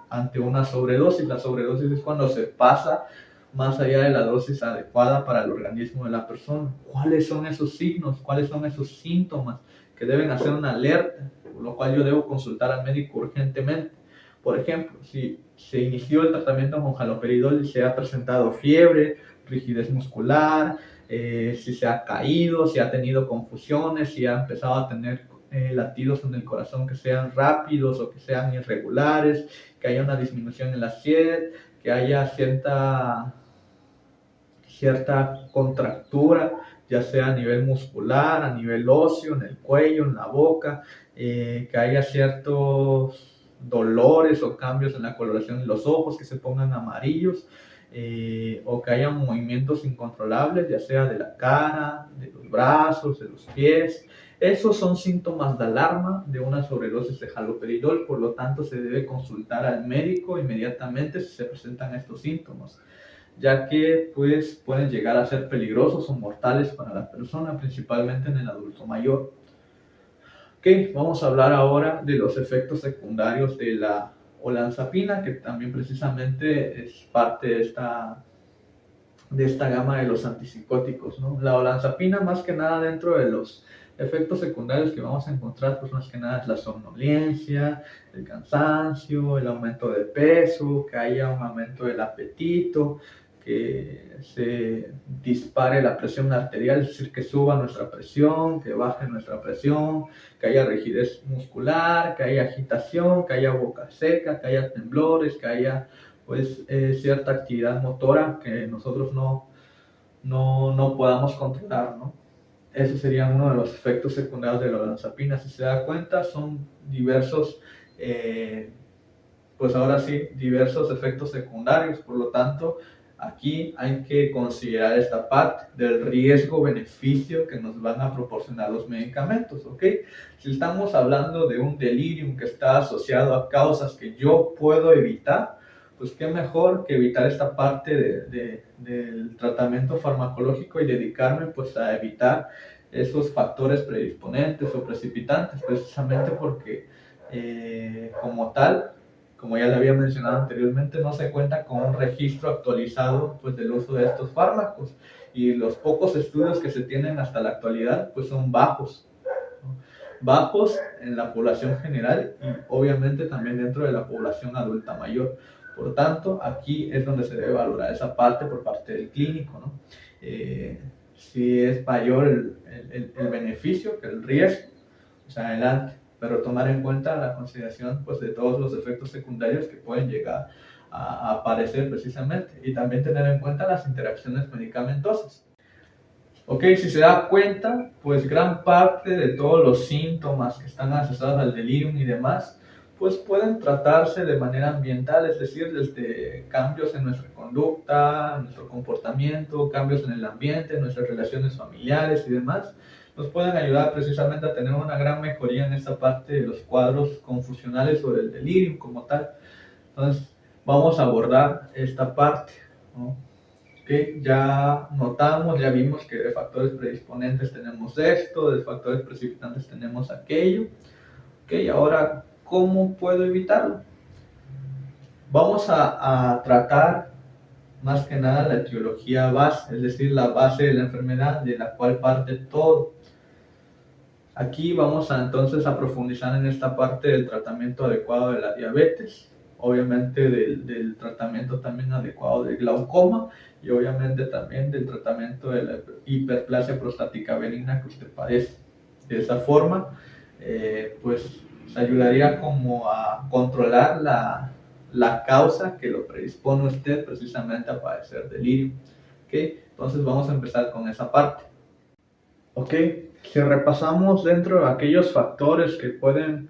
ante una sobredosis? La sobredosis es cuando se pasa más allá de la dosis adecuada para el organismo de la persona. ¿Cuáles son esos signos? ¿Cuáles son esos síntomas que deben hacer una alerta? Por lo cual yo debo consultar al médico urgentemente. Por ejemplo, si se inició el tratamiento con haloperidol y se ha presentado fiebre, rigidez muscular, si se ha caído, si ha tenido confusiones, si ha empezado a tener latidos en el corazón que sean rápidos o que sean irregulares, que haya una disminución en la sed, que haya cierta contractura, ya sea a nivel muscular, a nivel óseo, en el cuello, en la boca, que haya ciertos dolores o cambios en la coloración de los ojos que se pongan amarillos, o que haya movimientos incontrolables, ya sea de la cara, de los brazos, de los pies. Esos son síntomas de alarma de una sobredosis de haloperidol, por lo tanto se debe consultar al médico inmediatamente si se presentan estos síntomas, ya que pues, pueden llegar a ser peligrosos o mortales para la persona, principalmente en el adulto mayor. Ok, vamos a hablar ahora de los efectos secundarios de la olanzapina, que también precisamente es parte de esta gama de los antipsicóticos, ¿no? La olanzapina, más que nada, dentro de los efectos secundarios que vamos a encontrar, pues más que nada es la somnolencia, el cansancio, el aumento de peso, que haya un aumento del apetito, que se dispare la presión arterial, es decir, que suba nuestra presión, que baje nuestra presión, que haya rigidez muscular, que haya agitación, que haya boca seca, que haya temblores, que haya pues cierta actividad motora que nosotros no podamos controlar, ¿no? Ese sería uno de los efectos secundarios de la olanzapina. Si se da cuenta, son diversos, pues ahora sí, diversos efectos secundarios. Por lo tanto, aquí hay que considerar esta parte del riesgo-beneficio que nos van a proporcionar los medicamentos, ¿ok? Si estamos hablando de un delirium que está asociado a causas que yo puedo evitar, pues qué mejor que evitar esta parte del tratamiento farmacológico y dedicarme pues a evitar esos factores predisponentes o precipitantes, precisamente porque como tal, como ya le había mencionado anteriormente, no se cuenta con un registro actualizado pues, del uso de estos fármacos, y los pocos estudios que se tienen hasta la actualidad pues, son bajos, ¿no? Bajos en la población general y obviamente también dentro de la población adulta mayor. Por tanto, aquí es donde se debe valorar esa parte por parte del clínico, ¿no? Si es mayor el beneficio que el riesgo, pues adelante, pero tomar en cuenta la consideración pues, de todos los efectos secundarios que pueden llegar a aparecer precisamente, y también tener en cuenta las interacciones medicamentosas. Ok, si se da cuenta, pues gran parte de todos los síntomas que están asociados al delirium y demás, pues pueden tratarse de manera ambiental, es decir, desde cambios en nuestra conducta, nuestro comportamiento, cambios en el ambiente, nuestras relaciones familiares y demás, nos pueden ayudar precisamente a tener una gran mejoría en esta parte de los cuadros confusionales sobre el delirium como tal. Entonces, vamos a abordar esta parte, ¿no? Que ya notamos, ya vimos que de factores predisponentes tenemos esto, de factores precipitantes tenemos aquello. Ok, ahora, ¿cómo puedo evitarlo? Vamos a tratar más que nada la etiología base, es decir, la base de la enfermedad de la cual parte todo. Aquí vamos a entonces a profundizar en esta parte del tratamiento adecuado de la diabetes. obviamente del tratamiento también adecuado del glaucoma y obviamente también del tratamiento de la hiperplasia prostática benigna que usted padece. De esa forma, pues ayudaría como a controlar la causa que lo predispone a usted precisamente a padecer delirio. ¿Okay? Entonces vamos a empezar con esa parte. Ok, si repasamos dentro de aquellos factores que pueden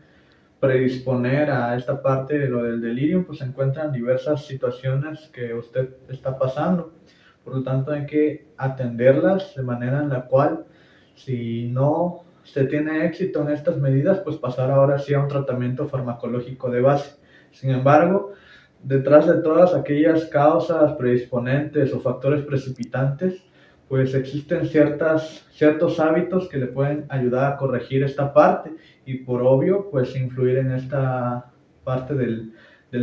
predisponer a esta parte de lo del delirio, pues se encuentran diversas situaciones que usted está pasando. Por lo tanto, hay que atenderlas de manera en la cual, si no se tiene éxito en estas medidas, pues pasar ahora sí a un tratamiento farmacológico de base. Sin embargo, detrás de todas aquellas causas predisponentes o factores precipitantes, pues existen ciertos hábitos que le pueden ayudar a corregir esta parte y por obvio, pues influir en esta parte del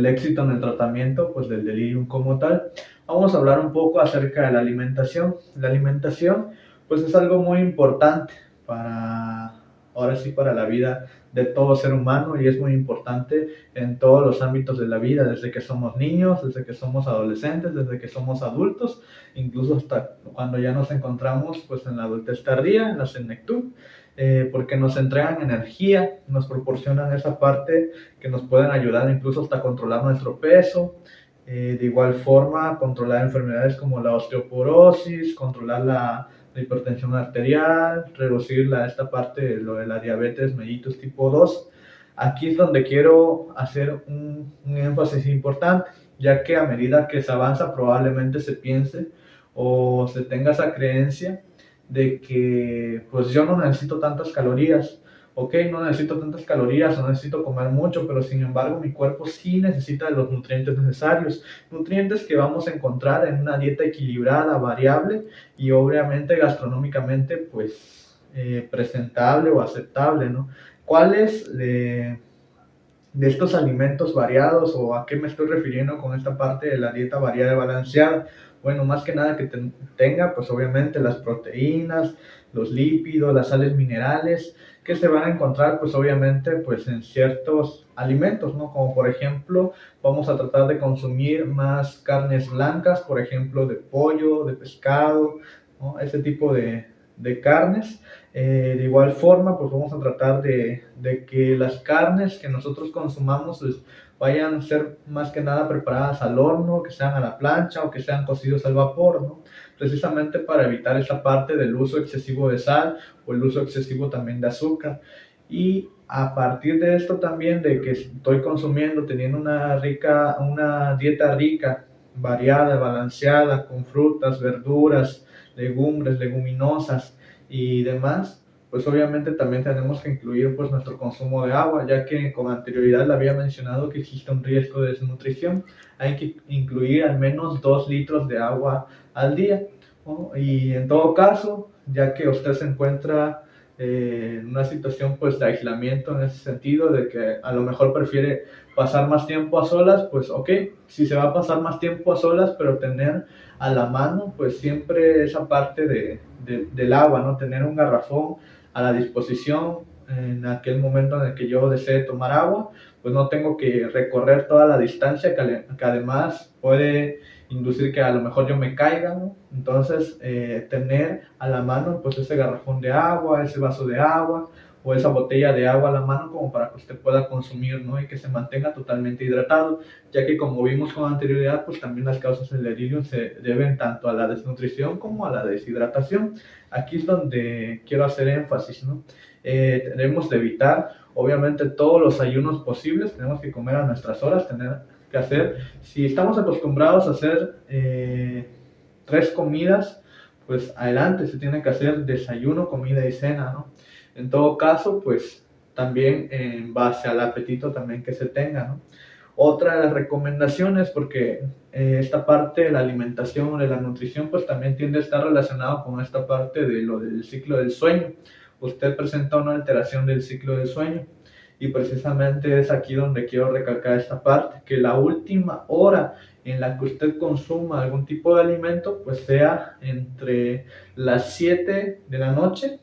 éxito en el tratamiento, pues del delirium como tal. Vamos a hablar un poco acerca de la alimentación. La alimentación, pues es algo muy importante ahora sí, para la vida de todo ser humano y es muy importante en todos los ámbitos de la vida, desde que somos niños, desde que somos adolescentes, desde que somos adultos, incluso hasta cuando ya nos encontramos pues en la adultez tardía, en la senectud, porque nos entregan energía, nos proporcionan esa parte que nos pueden ayudar incluso hasta controlar nuestro peso, de igual forma controlar enfermedades como la osteoporosis, controlar la hipertensión arterial, reducir esta parte de lo de la diabetes mellitus tipo 2. Aquí es donde quiero hacer un énfasis importante, ya que a medida que se avanza probablemente se piense o se tenga esa creencia de que pues yo no necesito tantas calorías, ok, no necesito tantas calorías, no necesito comer mucho, pero sin embargo mi cuerpo sí necesita de los nutrientes necesarios, nutrientes que vamos a encontrar en una dieta equilibrada, variable y obviamente gastronómicamente pues presentable o aceptable, ¿no? ¿Cuáles de estos alimentos variados o a qué me estoy refiriendo con esta parte de la dieta variada y balanceada? Bueno, más que nada que tenga pues obviamente las proteínas, los lípidos, las sales minerales que se van a encontrar pues obviamente pues en ciertos alimentos, ¿no? Como por ejemplo vamos a tratar de consumir más carnes blancas, por ejemplo de pollo, de pescado, ¿no? Ese tipo de carnes. De igual forma, pues vamos a tratar de que las carnes que nosotros consumamos pues, vayan a ser más que nada preparadas al horno, que sean a la plancha o que sean cocidos al vapor, ¿no? Precisamente para evitar esa parte del uso excesivo de sal o el uso excesivo también de azúcar. Y a partir de esto también, de que estoy consumiendo, teniendo una dieta rica, variada, balanceada, con frutas, verduras, legumbres, leguminosas, y demás, pues obviamente también tenemos que incluir pues nuestro consumo de agua, ya que con anterioridad le había mencionado que existe un riesgo de desnutrición. Hay que incluir al menos 2 litros de agua al día, ¿no? Y en todo caso, ya que usted se encuentra en una situación pues de aislamiento en ese sentido, de que a lo mejor prefiere pasar más tiempo a solas, pues ok, si se va a pasar más tiempo a solas, pero tener a la mano pues siempre esa parte del agua, ¿no? Tener un garrafón a la disposición en aquel momento en el que yo desee tomar agua, pues no tengo que recorrer toda la distancia que además puede inducir que a lo mejor yo me caiga, ¿no? Entonces, tener a la mano pues ese garrafón de agua, ese vaso de agua o esa botella de agua a la mano como para que usted pueda consumir, ¿no? Y que se mantenga totalmente hidratado, ya que como vimos con anterioridad, pues también las causas del delirio se deben tanto a la desnutrición como a la deshidratación. Aquí es donde quiero hacer énfasis, ¿no? Tenemos de evitar, obviamente, todos los ayunos posibles, tenemos que comer a nuestras horas, tener que hacer, si estamos acostumbrados a hacer 3 comidas, pues adelante, se tiene que hacer desayuno, comida y cena, ¿no? En todo caso, pues también en base al apetito también que se tenga, ¿no? Otra de las recomendaciones, porque esta parte de la alimentación o de la nutrición, pues también tiende a estar relacionado con esta parte de lo del ciclo del sueño. Usted presenta una alteración del ciclo del sueño y precisamente es aquí donde quiero recalcar esta parte, que la última hora en la que usted consuma algún tipo de alimento, pues sea entre las 7 de la noche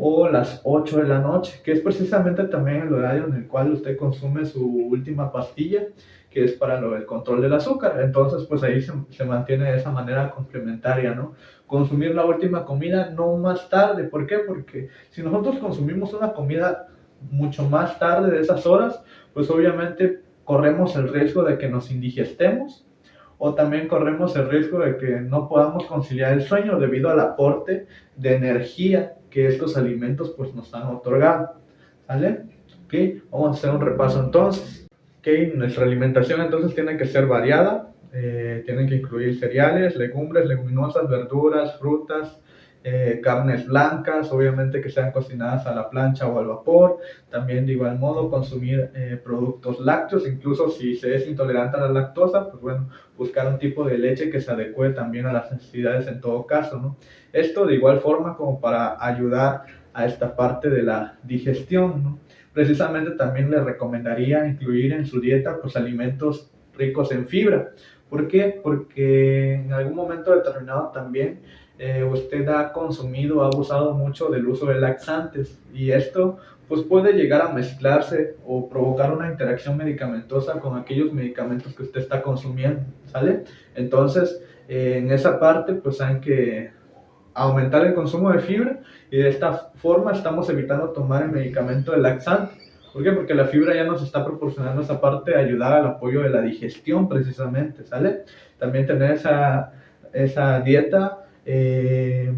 o las 8 de la noche, que es precisamente también el horario en el cual usted consume su última pastilla, que es para el control del azúcar. Entonces, pues ahí se mantiene de esa manera complementaria, ¿no? Consumir la última comida no más tarde. ¿Por qué? Porque si nosotros consumimos una comida mucho más tarde de esas horas, pues obviamente corremos el riesgo de que nos indigestemos o también corremos el riesgo de que no podamos conciliar el sueño debido al aporte de energía que estos alimentos pues nos han otorgado. ¿Sale? ¿Ok? Vamos a hacer un repaso entonces. ¿Ok? Nuestra alimentación entonces tiene que ser variada, tienen que incluir cereales, legumbres, leguminosas, verduras, frutas, carnes blancas, obviamente que sean cocinadas a la plancha o al vapor. También de igual modo consumir productos lácteos, incluso si se es intolerante a la lactosa, pues bueno, buscar un tipo de leche que se adecue también a las necesidades en todo caso, ¿no? Esto de igual forma como para ayudar a esta parte de la digestión, ¿no? Precisamente también le recomendaría incluir en su dieta pues alimentos ricos en fibra. ¿Por qué? Porque en algún momento determinado también usted ha consumido, ha abusado mucho del uso de laxantes y esto pues puede llegar a mezclarse o provocar una interacción medicamentosa con aquellos medicamentos que usted está consumiendo, ¿sale? Entonces, en esa parte pues hay que aumentar el consumo de fibra y de esta forma estamos evitando tomar el medicamento de laxante. ¿Por qué? Porque la fibra ya nos está proporcionando esa parte de ayudar al apoyo de la digestión precisamente, ¿sale? También tener esa dieta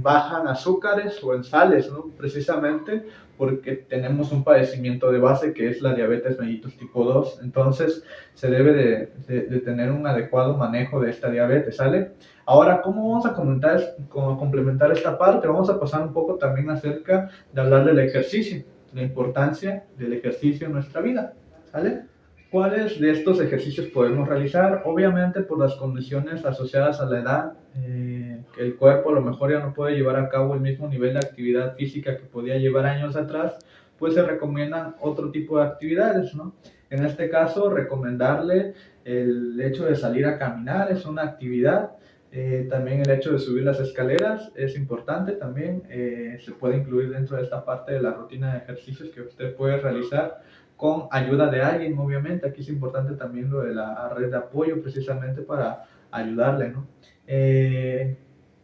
baja en azúcares o en sales, ¿no? Precisamente porque tenemos un padecimiento de base que es la diabetes mellitus tipo 2. Entonces se debe de tener un adecuado manejo de esta diabetes, ¿sale? Ahora, ¿cómo vamos a complementar esta parte? Vamos a pasar un poco también acerca de hablar del ejercicio, la importancia del ejercicio en nuestra vida, ¿sale? ¿Cuáles de estos ejercicios podemos realizar? Obviamente por las condiciones asociadas a la edad, que el cuerpo a lo mejor ya no puede llevar a cabo el mismo nivel de actividad física que podía llevar años atrás, pues se recomiendan otro tipo de actividades, ¿no? En este caso, recomendarle el hecho de salir a caminar es una actividad. También el hecho de subir las escaleras es importante, también se puede incluir dentro de esta parte de la rutina de ejercicios que usted puede realizar con ayuda de alguien, obviamente. Aquí es importante también lo de la red de apoyo precisamente para ayudarle, ¿no?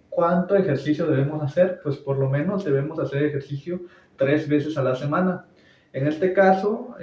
¿Cuánto ejercicio debemos hacer? Pues por lo menos debemos hacer ejercicio 3 veces a la semana. En este caso,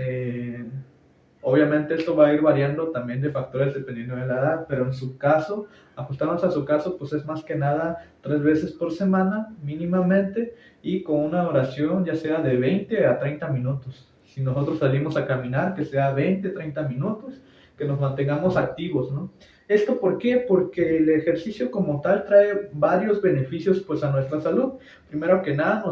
obviamente esto va a ir variando también de factores dependiendo de la edad, pero en su caso, ajustarnos a su caso, pues es más que nada 3 veces por semana mínimamente y con una duración ya sea de 20 a 30 minutos. Si nosotros salimos a caminar, que sea 20, 30 minutos, que nos mantengamos activos, ¿no? ¿Esto por qué? Porque el ejercicio como tal trae varios beneficios pues a nuestra salud. Primero que nada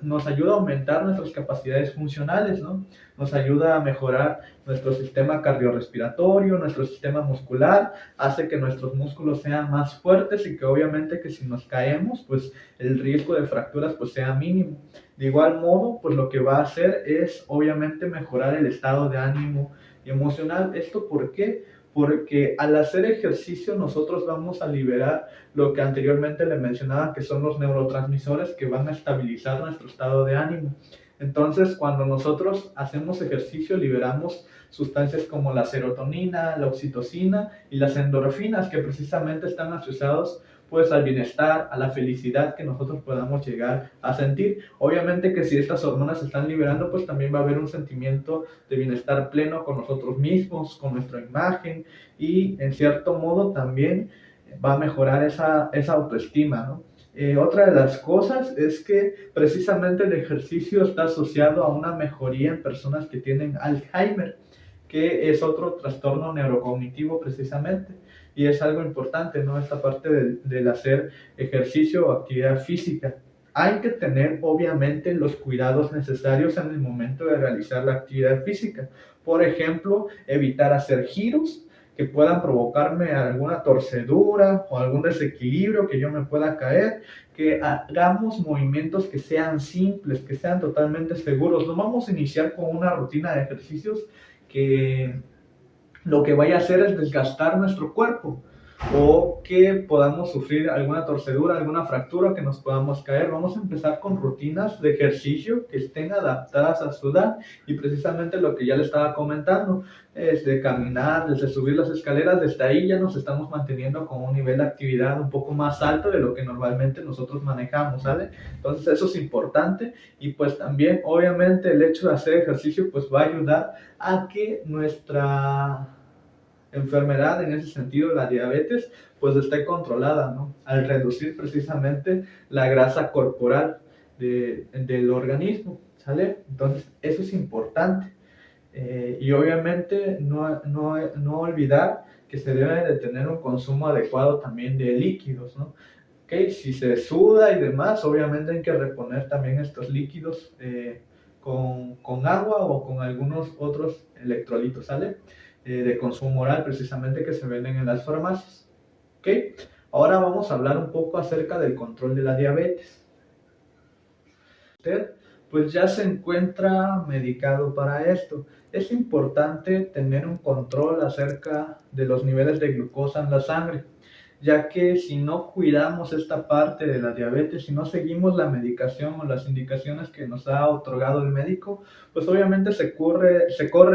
nos ayuda a aumentar nuestras capacidades funcionales, ¿no? Nos ayuda a mejorar nuestro sistema cardiorrespiratorio, nuestro sistema muscular, hace que nuestros músculos sean más fuertes y que obviamente que si nos caemos, pues el riesgo de fracturas pues sea mínimo. De igual modo, pues lo que va a hacer es obviamente mejorar el estado de ánimo y emocional. ¿Esto por qué? Porque al hacer ejercicio nosotros vamos a liberar lo que anteriormente le mencionaba, que son los neurotransmisores que van a estabilizar nuestro estado de ánimo. Entonces, cuando nosotros hacemos ejercicio, liberamos sustancias como la serotonina, la oxitocina y las endorfinas, que precisamente están asociados pues al bienestar, a la felicidad que nosotros podamos llegar a sentir. Obviamente que si estas hormonas se están liberando, pues también va a haber un sentimiento de bienestar pleno con nosotros mismos, con nuestra imagen y en cierto modo también va a mejorar esa autoestima, ¿no? Otra de las cosas es que precisamente el ejercicio está asociado a una mejoría en personas que tienen Alzheimer, que es otro trastorno neurocognitivo precisamente. Y es algo importante, ¿no? Esta parte del hacer ejercicio o actividad física. Hay que tener, obviamente, los cuidados necesarios en el momento de realizar la actividad física. Por ejemplo, evitar hacer giros que puedan provocarme alguna torcedura o algún desequilibrio que yo me pueda caer, que hagamos movimientos que sean simples, que sean totalmente seguros. No vamos a iniciar con una rutina de ejercicios que lo que vaya a hacer es desgastar nuestro cuerpo. o que podamos sufrir alguna torcedura, alguna fractura, que nos podamos caer. Vamos a empezar con rutinas de ejercicio que estén adaptadas a su edad y precisamente lo que ya le estaba comentando, desde caminar, desde subir las escaleras, desde ahí ya nos estamos manteniendo con un nivel de actividad un poco más alto de lo que normalmente nosotros manejamos, ¿sale? Entonces eso es importante y pues también obviamente el hecho de hacer ejercicio pues va a ayudar a que nuestra enfermedad, en ese sentido la diabetes, pues esté controlada, ¿no? Al reducir precisamente la grasa corporal del organismo, ¿sale? Entonces, eso es importante. Y obviamente no olvidar que se debe de tener un consumo adecuado también de líquidos, ¿no? Okay, si se suda y demás, obviamente hay que reponer también estos líquidos con agua o con algunos otros electrolitos, ¿sale? De consumo oral precisamente que se venden en las farmacias. Okay. Ahora vamos a hablar un poco acerca del control de la diabetes. Usted pues ya se encuentra medicado para esto. Es importante tener un control acerca de los niveles de glucosa en la sangre, ya que si no cuidamos esta parte de la diabetes, si no seguimos la medicación o las indicaciones que nos ha otorgado el médico, pues obviamente se corre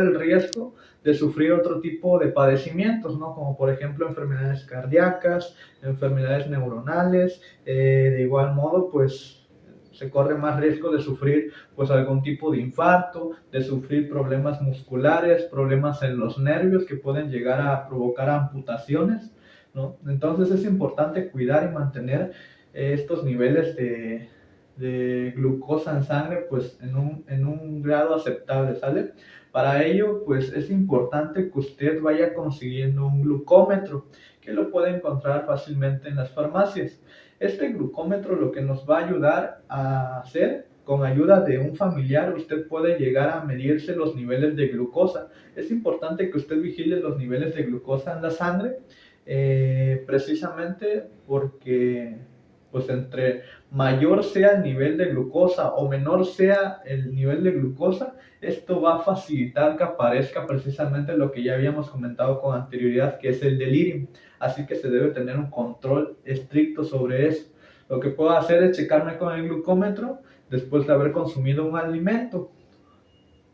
el riesgo de sufrir otro tipo de padecimientos, ¿no? Como por ejemplo enfermedades cardíacas, enfermedades neuronales, de igual modo, pues se corre más riesgo de sufrir pues algún tipo de infarto, de sufrir problemas musculares, problemas en los nervios que pueden llegar a provocar amputaciones, ¿no? Entonces es importante cuidar y mantener estos niveles de glucosa en sangre pues en un grado aceptable, ¿sale? Para ello pues es importante que usted vaya consiguiendo un glucómetro que lo puede encontrar fácilmente en las farmacias. Este glucómetro lo que nos va a ayudar a hacer, con ayuda de un familiar, usted puede llegar a medirse los niveles de glucosa. Es importante que usted vigile los niveles de glucosa en la sangre, precisamente porque pues entre mayor sea el nivel de glucosa o menor sea el nivel de glucosa, esto va a facilitar que aparezca precisamente lo que ya habíamos comentado con anterioridad, que es el delirio. Así que se debe tener un control estricto sobre eso. Lo que puedo hacer es checarme con el glucómetro después de haber consumido un alimento,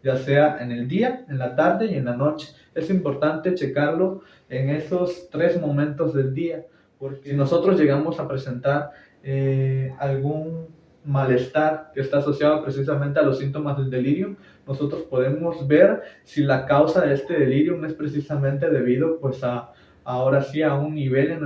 ya sea en el día, en la tarde y en la noche. Es importante checarlo en esos 3 momentos del día, porque si nosotros llegamos a presentar algún malestar que está asociado precisamente a los síntomas del delirio, nosotros podemos ver si la causa de este delirio es precisamente debido pues ahora sí a un nivel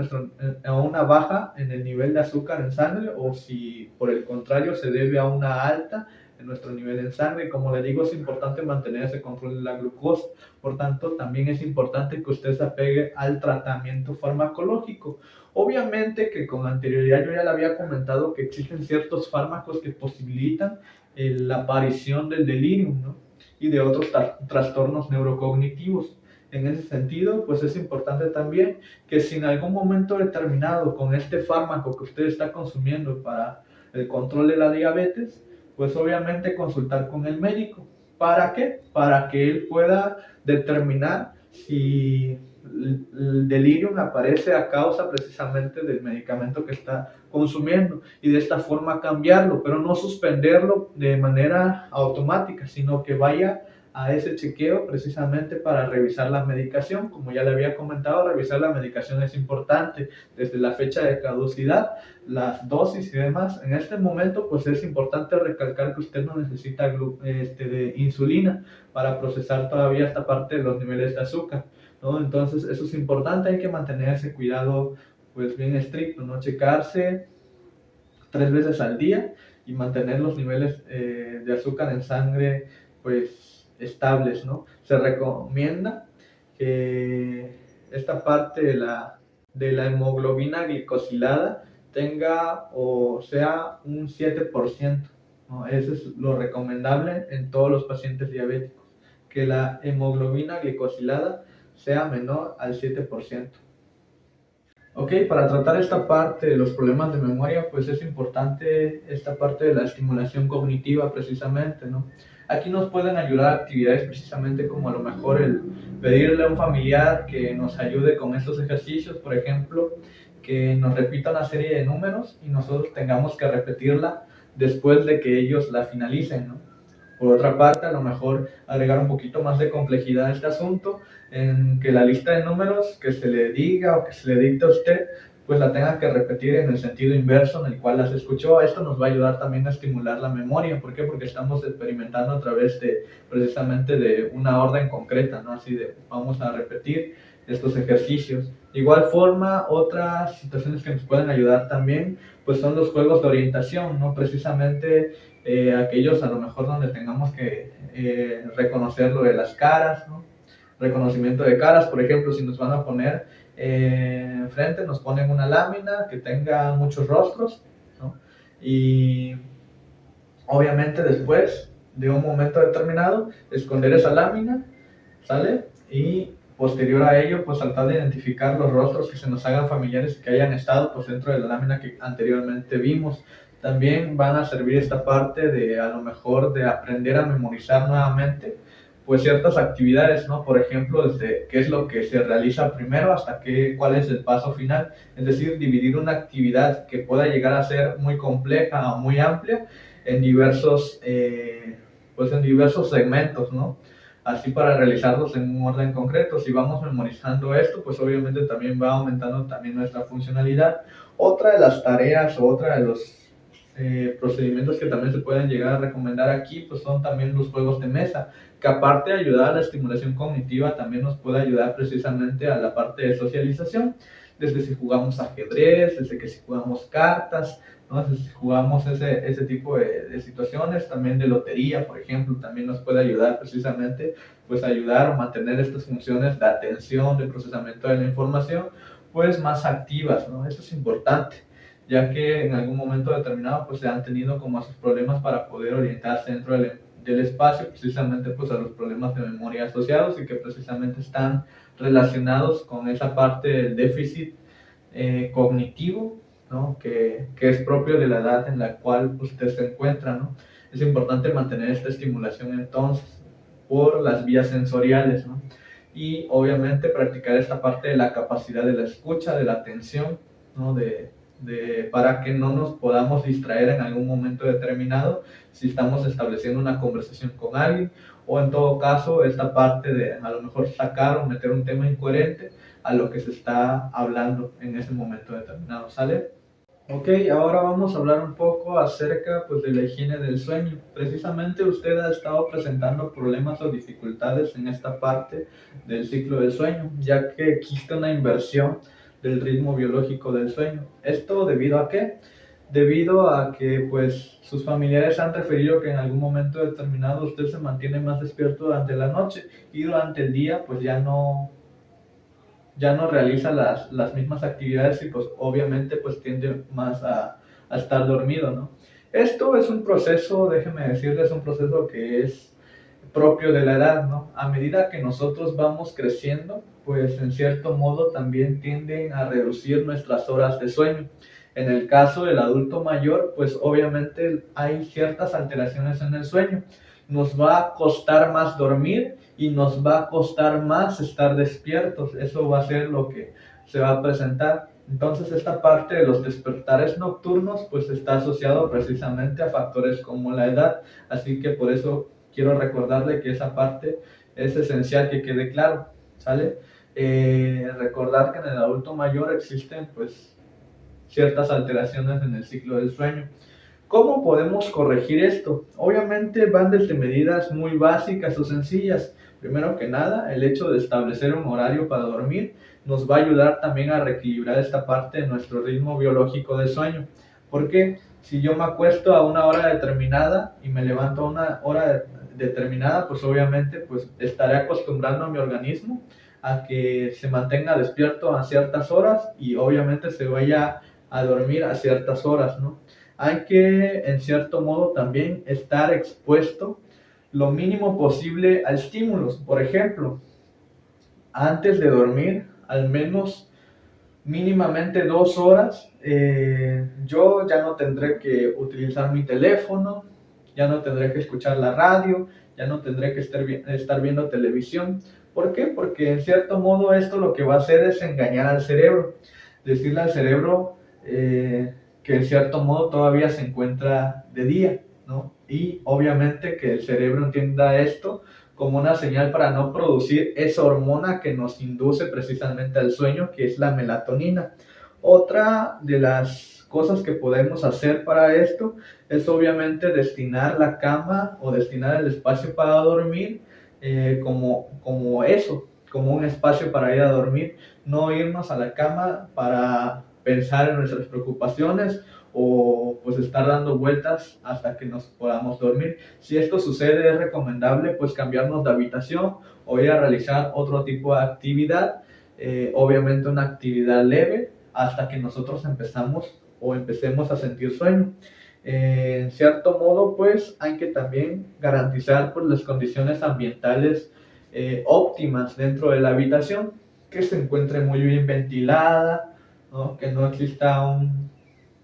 a una baja en el nivel de azúcar en sangre, o si por el contrario se debe a una alta en nuestro nivel en sangre. Como le digo, es importante mantener ese control de la glucosa. Por tanto, también es importante que usted se apegue al tratamiento farmacológico. Obviamente que con anterioridad yo ya le había comentado que existen ciertos fármacos que posibilitan la aparición del delirium, ¿no? Y de otros trastornos neurocognitivos. En ese sentido, pues es importante también que si en algún momento determinado con este fármaco que usted está consumiendo para el control de la diabetes, pues obviamente consultar con el médico. ¿Para qué? Para que él pueda determinar si el delirium aparece a causa precisamente del medicamento que está consumiendo y de esta forma cambiarlo, pero no suspenderlo de manera automática, sino que vaya a ese chequeo precisamente para revisar la medicación. Como ya le había comentado, revisar la medicación es importante desde la fecha de caducidad, las dosis y demás. En este momento pues es importante recalcar que usted no necesita de insulina para procesar todavía esta parte de los niveles de azúcar, ¿no? Entonces eso es importante, hay que mantener ese cuidado pues bien estricto, ¿no? Checarse 3 veces al día y mantener los niveles de azúcar en sangre pues estables, ¿no? Se recomienda que esta parte de la hemoglobina glicosilada tenga o sea un 7%, ¿no? Eso es lo recomendable en todos los pacientes diabéticos, que la hemoglobina glicosilada sea menor al 7%. Ok, para tratar esta parte de los problemas de memoria, pues es importante esta parte de la estimulación cognitiva precisamente, ¿no? Aquí nos pueden ayudar actividades precisamente como a lo mejor el pedirle a un familiar que nos ayude con estos ejercicios, por ejemplo, que nos repita una serie de números y nosotros tengamos que repetirla después de que ellos la finalicen, ¿no? Por otra parte, a lo mejor agregar un poquito más de complejidad a este asunto, en que la lista de números que se le diga o que se le dicte a usted, pues la tenga que repetir en el sentido inverso en el cual las escuchó. Esto nos va a ayudar también a estimular la memoria. ¿Por qué? Porque estamos experimentando a través de precisamente de una orden concreta, ¿no? Así de vamos a repetir estos ejercicios. De igual forma, otras situaciones que nos pueden ayudar también, pues son los juegos de orientación, ¿no? Precisamente aquellos a lo mejor donde tengamos que reconocer lo de las caras, ¿no? Reconocimiento de caras, por ejemplo, si nos van a poner enfrente, nos ponen una lámina que tenga muchos rostros, ¿no? Y obviamente después de un momento determinado, esconder esa lámina, ¿sale? Y posterior a ello, pues tratar de identificar los rostros que se nos hagan familiares y que hayan estado pues, dentro de la lámina que anteriormente vimos. También van a servir esta parte de a lo mejor de aprender a memorizar nuevamente pues ciertas actividades, ¿no? Por ejemplo, desde qué es lo que se realiza primero hasta cuál es el paso final. Es decir, dividir una actividad que pueda llegar a ser muy compleja o muy amplia en pues en diversos segmentos, ¿no? Así para realizarlos en un orden concreto. Si vamos memorizando esto, pues obviamente también va aumentando también nuestra funcionalidad. Otra de las tareas o otra de los procedimientos que también se pueden llegar a recomendar aquí, pues son también los juegos de mesa, que aparte de ayudar a la estimulación cognitiva, también nos puede ayudar precisamente a la parte de socialización, desde si jugamos ajedrez, desde que si jugamos cartas, ¿no? Desde si jugamos ese tipo de situaciones, también de lotería, por ejemplo, también nos puede ayudar precisamente, pues ayudar o mantener estas funciones de atención, de procesamiento de la información, pues más activas, ¿no? Esto es importante, ya que en algún momento determinado pues se han tenido como sus problemas para poder orientarse dentro del espacio, precisamente pues a los problemas de memoria asociados y que precisamente están relacionados con esa parte del déficit cognitivo, ¿no? que es propio de la edad en la cual usted se encuentra, ¿no? Es importante mantener esta estimulación entonces por las vías sensoriales, ¿no? Y obviamente practicar esta parte de la capacidad de la escucha, de la atención, ¿no? Para que no nos podamos distraer en algún momento determinado si estamos estableciendo una conversación con alguien, o en todo caso esta parte de a lo mejor sacar o meter un tema incoherente a lo que se está hablando en ese momento determinado, ¿sale? Ok, ahora vamos a hablar un poco acerca pues, de la higiene del sueño. Precisamente usted ha estado presentando problemas o dificultades en esta parte del ciclo del sueño, ya que existe una inversión del ritmo biológico del sueño. ¿Esto debido a qué? Debido a que pues sus familiares han referido que en algún momento determinado usted se mantiene más despierto durante la noche y durante el día pues ya no realiza las mismas actividades y pues obviamente pues tiende más a estar dormido, ¿no? Esto es un proceso, déjeme decirles, es un proceso que es propio de la edad, ¿no? A medida que nosotros vamos creciendo, pues en cierto modo también tienden a reducir nuestras horas de sueño. En el caso del adulto mayor, pues obviamente hay ciertas alteraciones en el sueño. Nos va a costar más dormir y nos va a costar más estar despiertos. Eso va a ser lo que se va a presentar. Entonces esta parte de los despertares nocturnos pues está asociado precisamente a factores como la edad. Así que por eso quiero recordarle que esa parte es esencial que quede claro, ¿sale? Recordar que en el adulto mayor existen pues ciertas alteraciones en el ciclo del sueño. ¿Cómo podemos corregir esto? Obviamente van desde medidas muy básicas o sencillas. Primero que nada, el hecho de establecer un horario para dormir nos va a ayudar también a reequilibrar esta parte de nuestro ritmo biológico de sueño. Porque si yo me acuesto a una hora determinada y me levanto a una hora determinada, pues obviamente pues estaré acostumbrando a mi organismo a que se mantenga despierto a ciertas horas y obviamente se vaya a dormir a ciertas horas, ¿no? Hay que, en cierto modo, también estar expuesto lo mínimo posible a estímulos. Por ejemplo, antes de dormir, al menos mínimamente 2 horas, yo ya no tendré que utilizar mi teléfono, ya no tendré que escuchar la radio, ya no tendré que estar viendo televisión. ¿Por qué? Porque en cierto modo esto lo que va a hacer es engañar al cerebro, decirle al cerebro que en cierto modo todavía se encuentra de día, ¿no? Y obviamente que el cerebro entienda esto como una señal para no producir esa hormona que nos induce precisamente al sueño, que es la melatonina. Otra de las cosas que podemos hacer para esto es obviamente destinar la cama o destinar el espacio para dormir como eso, como un espacio para ir a dormir, no irnos a la cama para pensar en nuestras preocupaciones o pues estar dando vueltas hasta que nos podamos dormir. Si esto sucede, es recomendable pues cambiarnos de habitación o ir a realizar otro tipo de actividad, obviamente una actividad leve hasta que nosotros empecemos a sentir sueño. En cierto modo pues hay que también garantizar pues las condiciones ambientales óptimas dentro de la habitación, que se encuentre muy bien ventilada, ¿no? Que no exista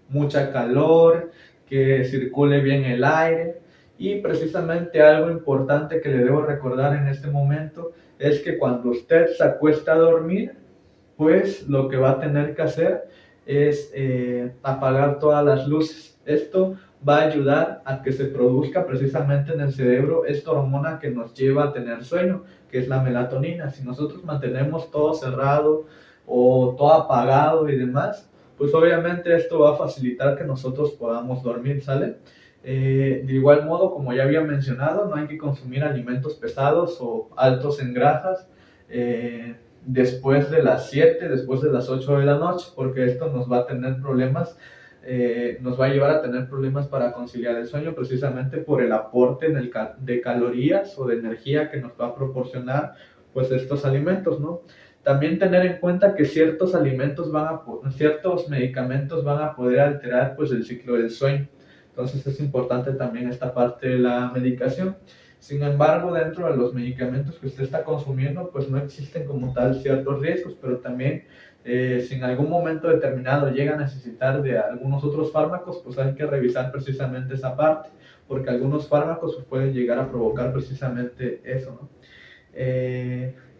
mucha calor, que circule bien el aire. Y precisamente algo importante que le debo recordar en este momento es que cuando usted se acuesta a dormir, pues lo que va a tener que hacer es apagar todas las luces. Esto va a ayudar a que se produzca precisamente en el cerebro esta hormona que nos lleva a tener sueño, que es la melatonina. Si nosotros mantenemos todo cerrado o todo apagado y demás, pues obviamente esto va a facilitar que nosotros podamos dormir, ¿sale? De igual modo, como ya había mencionado, no hay que consumir alimentos pesados o altos en grasas después de las 7, después de las 8 de la noche, porque esto nos va a tener problemas, nos va a llevar a tener problemas para conciliar el sueño, precisamente por el aporte de calorías o de energía que nos va a proporcionar pues estos alimentos, ¿no? También tener en cuenta que ciertos ciertos medicamentos van a poder alterar pues el ciclo del sueño. Entonces es importante también esta parte de la medicación. Sin embargo, dentro de los medicamentos que usted está consumiendo, pues no existen como tal ciertos riesgos, pero también si en algún momento determinado llega a necesitar de algunos otros fármacos, pues hay que revisar precisamente esa parte, porque algunos fármacos pues, pueden llegar a provocar precisamente eso, ¿no?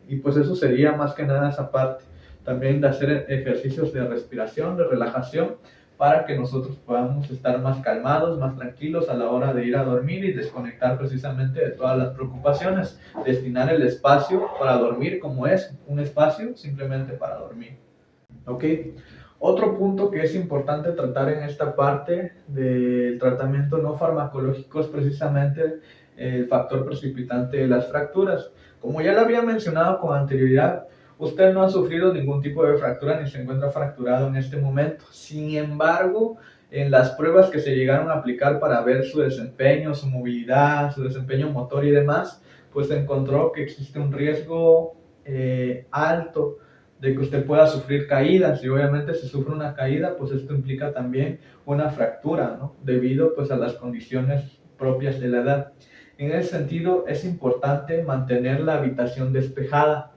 Y pues eso sería más que nada esa parte. También de hacer ejercicios de respiración, de relajación, para que nosotros podamos estar más calmados, más tranquilos a la hora de ir a dormir y desconectar precisamente de todas las preocupaciones. Destinar el espacio para dormir como es, un espacio simplemente para dormir. ¿Ok? Otro punto que es importante tratar en esta parte del tratamiento no farmacológico es precisamente el factor precipitante de las fracturas. Como ya lo había mencionado con anterioridad, usted no ha sufrido ningún tipo de fractura ni se encuentra fracturado en este momento. Sin embargo, en las pruebas que se llegaron a aplicar para ver su desempeño, su movilidad, su desempeño motor y demás, pues se encontró que existe un riesgo alto de que usted pueda sufrir caídas, y obviamente si sufre una caída, pues esto implica también una fractura, ¿no? Debido pues a las condiciones propias de la edad. En ese sentido es importante mantener la habitación despejada,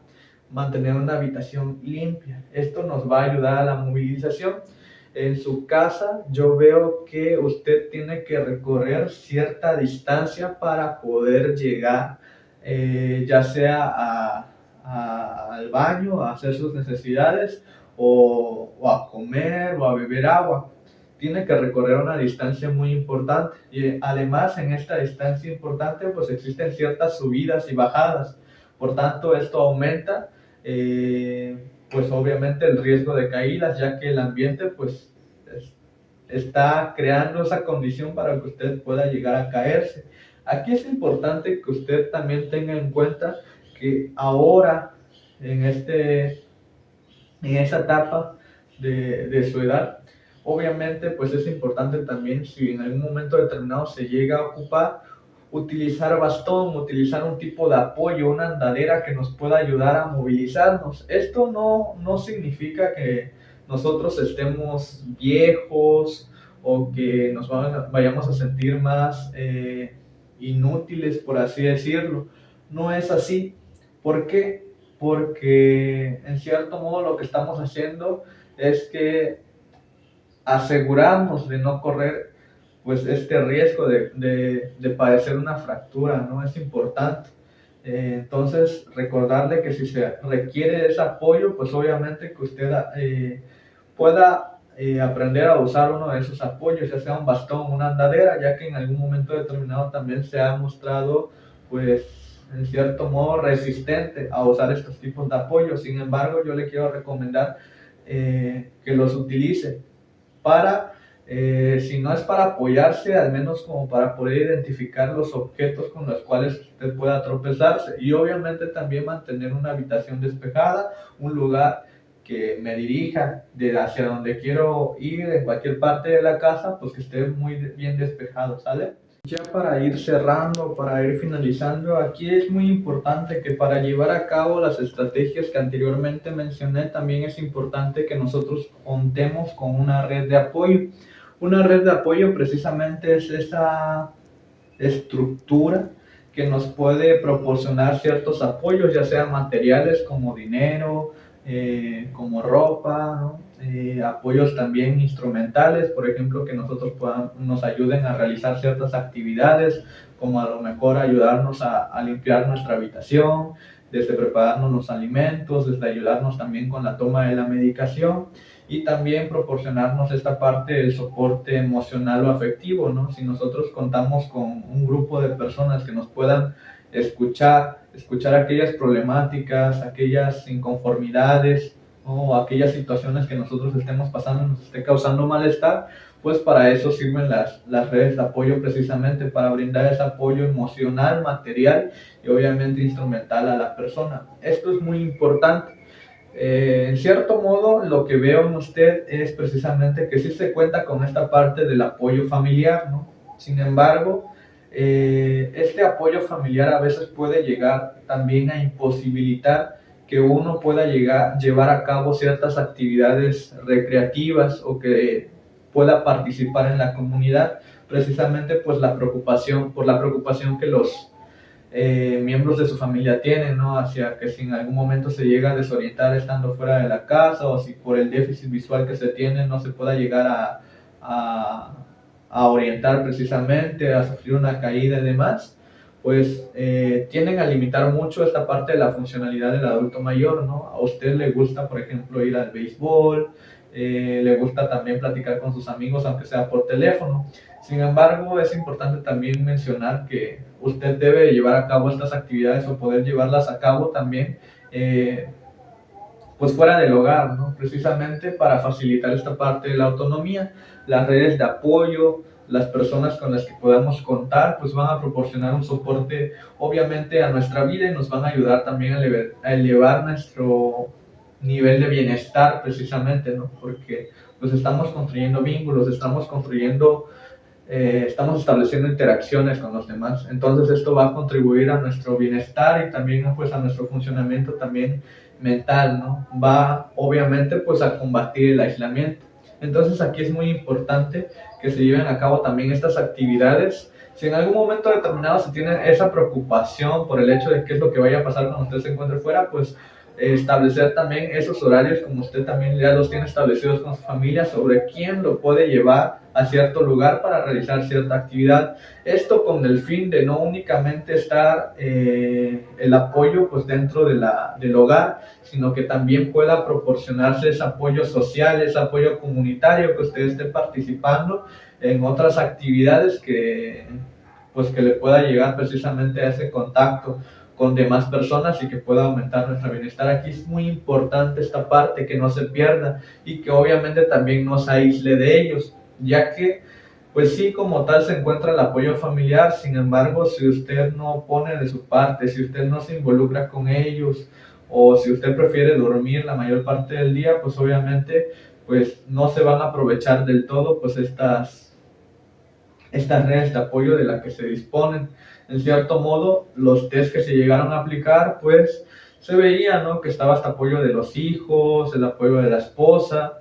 mantener una habitación limpia. Esto nos va a ayudar a la movilización. En su casa yo veo que usted tiene que recorrer cierta distancia para poder llegar ya sea al baño, a hacer sus necesidades o a comer o a beber agua. Tiene que recorrer una distancia muy importante y además en esta distancia importante pues existen ciertas subidas y bajadas. Por tanto, esto aumenta pues obviamente el riesgo de caídas, ya que el ambiente pues está creando esa condición para que usted pueda llegar a caerse. Aquí es importante que usted también tenga en cuenta que ahora, en, en esa etapa de su edad, obviamente pues es importante también, si en algún momento determinado se llega a ocupar, utilizar bastón, utilizar un tipo de apoyo, una andadera que nos pueda ayudar a movilizarnos. Esto no significa que nosotros estemos viejos o que nos vayamos a sentir más inútiles, por así decirlo. No es así. ¿Por qué? Porque en cierto modo lo que estamos haciendo es que aseguramos de no correr pues este riesgo de padecer una fractura, ¿no? Es importante. Entonces, recordarle que si se requiere ese apoyo, pues obviamente que usted pueda aprender a usar uno de esos apoyos, ya sea un bastón, una andadera, ya que en algún momento determinado también se ha mostrado, pues, en cierto modo resistente a usar estos tipos de apoyos. Sin embargo, yo le quiero recomendar que los utilice para, si no es para apoyarse, al menos como para poder identificar los objetos con los cuales usted pueda tropezarse, y obviamente también mantener una habitación despejada, un lugar que me dirija de hacia donde quiero ir en cualquier parte de la casa, pues que esté muy bien despejado, ¿sale? Ya para ir cerrando, para ir finalizando, aquí es muy importante que para llevar a cabo las estrategias que anteriormente mencioné, también es importante que nosotros contemos con una red de apoyo. Una red de apoyo precisamente es esa estructura que nos puede proporcionar ciertos apoyos, ya sean materiales como dinero, como ropa, ¿no? Apoyos también instrumentales, por ejemplo, que nosotros nos ayuden a realizar ciertas actividades, como a lo mejor ayudarnos a limpiar nuestra habitación, desde prepararnos los alimentos, desde ayudarnos también con la toma de la medicación, y también proporcionarnos esta parte del soporte emocional o afectivo, ¿no? Si nosotros contamos con un grupo de personas que nos puedan escuchar aquellas problemáticas, aquellas inconformidades, ¿no? O aquellas situaciones que nosotros estemos pasando, nos esté causando malestar, pues para eso sirven las redes de apoyo, precisamente para brindar ese apoyo emocional, material y obviamente instrumental a la persona. Esto es muy importante. En cierto modo, lo que veo en usted es precisamente que sí se cuenta con esta parte del apoyo familiar, ¿no? Sin embargo, este apoyo familiar a veces puede llegar también a imposibilitar que uno pueda llevar a cabo ciertas actividades recreativas o que pueda participar en la comunidad, precisamente pues por la preocupación que los miembros de su familia tienen, ¿no? Hacia que si en algún momento se llega a desorientar estando fuera de la casa, o si por el déficit visual que se tiene no se pueda llegar a, a orientar precisamente, a sufrir una caída y demás, pues tienden a limitar mucho esta parte de la funcionalidad del adulto mayor, ¿no? A usted le gusta, por ejemplo, ir al béisbol, le gusta también platicar con sus amigos, aunque sea por teléfono. Sin embargo, es importante también mencionar que usted debe llevar a cabo estas actividades o poder llevarlas a cabo también, pues fuera del hogar, ¿no? Precisamente para facilitar esta parte de la autonomía. Las redes de apoyo, las personas con las que podamos contar, pues van a proporcionar un soporte obviamente a nuestra vida, y nos van a ayudar también a elevar nuestro nivel de bienestar, precisamente, ¿no? Porque pues estamos construyendo vínculos, estamos estableciendo interacciones con los demás. Entonces esto va a contribuir a nuestro bienestar y también pues a nuestro funcionamiento también mental, ¿no? Va obviamente pues a combatir el aislamiento. Entonces aquí es muy importante que se lleven a cabo también estas actividades. Si en algún momento determinado se tiene esa preocupación por el hecho de qué es lo que vaya a pasar cuando usted se encuentre fuera, pues establecer también esos horarios, como usted también ya los tiene establecidos con su familia, sobre quién lo puede llevar a cierto lugar para realizar cierta actividad. Esto con el fin de no únicamente estar el apoyo pues dentro del hogar, sino que también pueda proporcionarse ese apoyo social, ese apoyo comunitario, que usted esté participando en otras actividades que le pueda llegar precisamente a ese contacto con demás personas y que pueda aumentar nuestro bienestar. Aquí es muy importante esta parte, que no se pierda y que obviamente también no se aísle de ellos, ya que pues sí, como tal se encuentra el apoyo familiar. Sin embargo, si usted no pone de su parte, si usted no se involucra con ellos, o si usted prefiere dormir la mayor parte del día, pues obviamente pues no se van a aprovechar del todo pues estas redes de apoyo de las que se disponen. En cierto modo, los test que se llegaron a aplicar, pues se veía, ¿no?, que estaba este apoyo de los hijos, el apoyo de la esposa,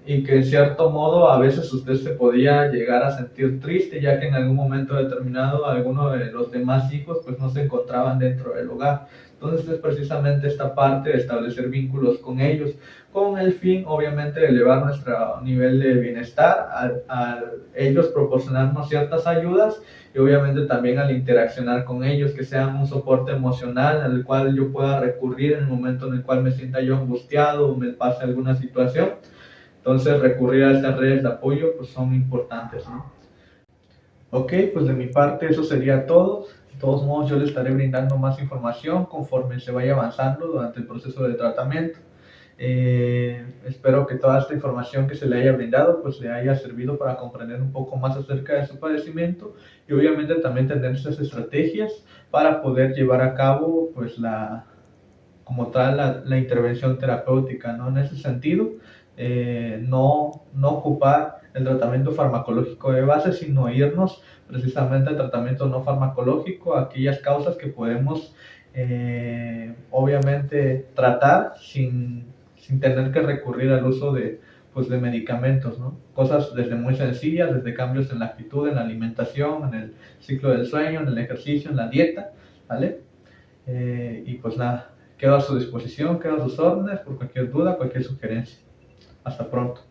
y que en cierto modo a veces usted se podía llegar a sentir triste, ya que en algún momento determinado algunos de los demás hijos pues no se encontraban dentro del hogar. Entonces es precisamente esta parte de establecer vínculos con ellos, con el fin obviamente de elevar nuestro nivel de bienestar, al ellos proporcionarnos ciertas ayudas y obviamente también al interaccionar con ellos, que sean un soporte emocional al cual yo pueda recurrir en el momento en el cual me sienta yo angustiado o me pase alguna situación. Entonces recurrir a estas redes de apoyo pues son importantes, ¿no? Ok, pues de mi parte eso sería todo. De todos modos yo le estaré brindando más información conforme se vaya avanzando durante el proceso de tratamiento. Espero que toda esta información que se le haya brindado pues le haya servido para comprender un poco más acerca de su padecimiento y obviamente también tener esas estrategias para poder llevar a cabo pues como tal la intervención terapéutica, ¿no? En ese sentido, no ocupar el tratamiento farmacológico de base, sino irnos precisamente al tratamiento no farmacológico, aquellas causas que podemos obviamente tratar sin tener que recurrir al uso pues, de medicamentos, ¿no? Cosas desde muy sencillas, desde cambios en la actitud, en la alimentación, en el ciclo del sueño, en el ejercicio, en la dieta, ¿vale? Y pues nada, quedo a su disposición, quedo a sus órdenes por cualquier duda, cualquier sugerencia. Hasta pronto.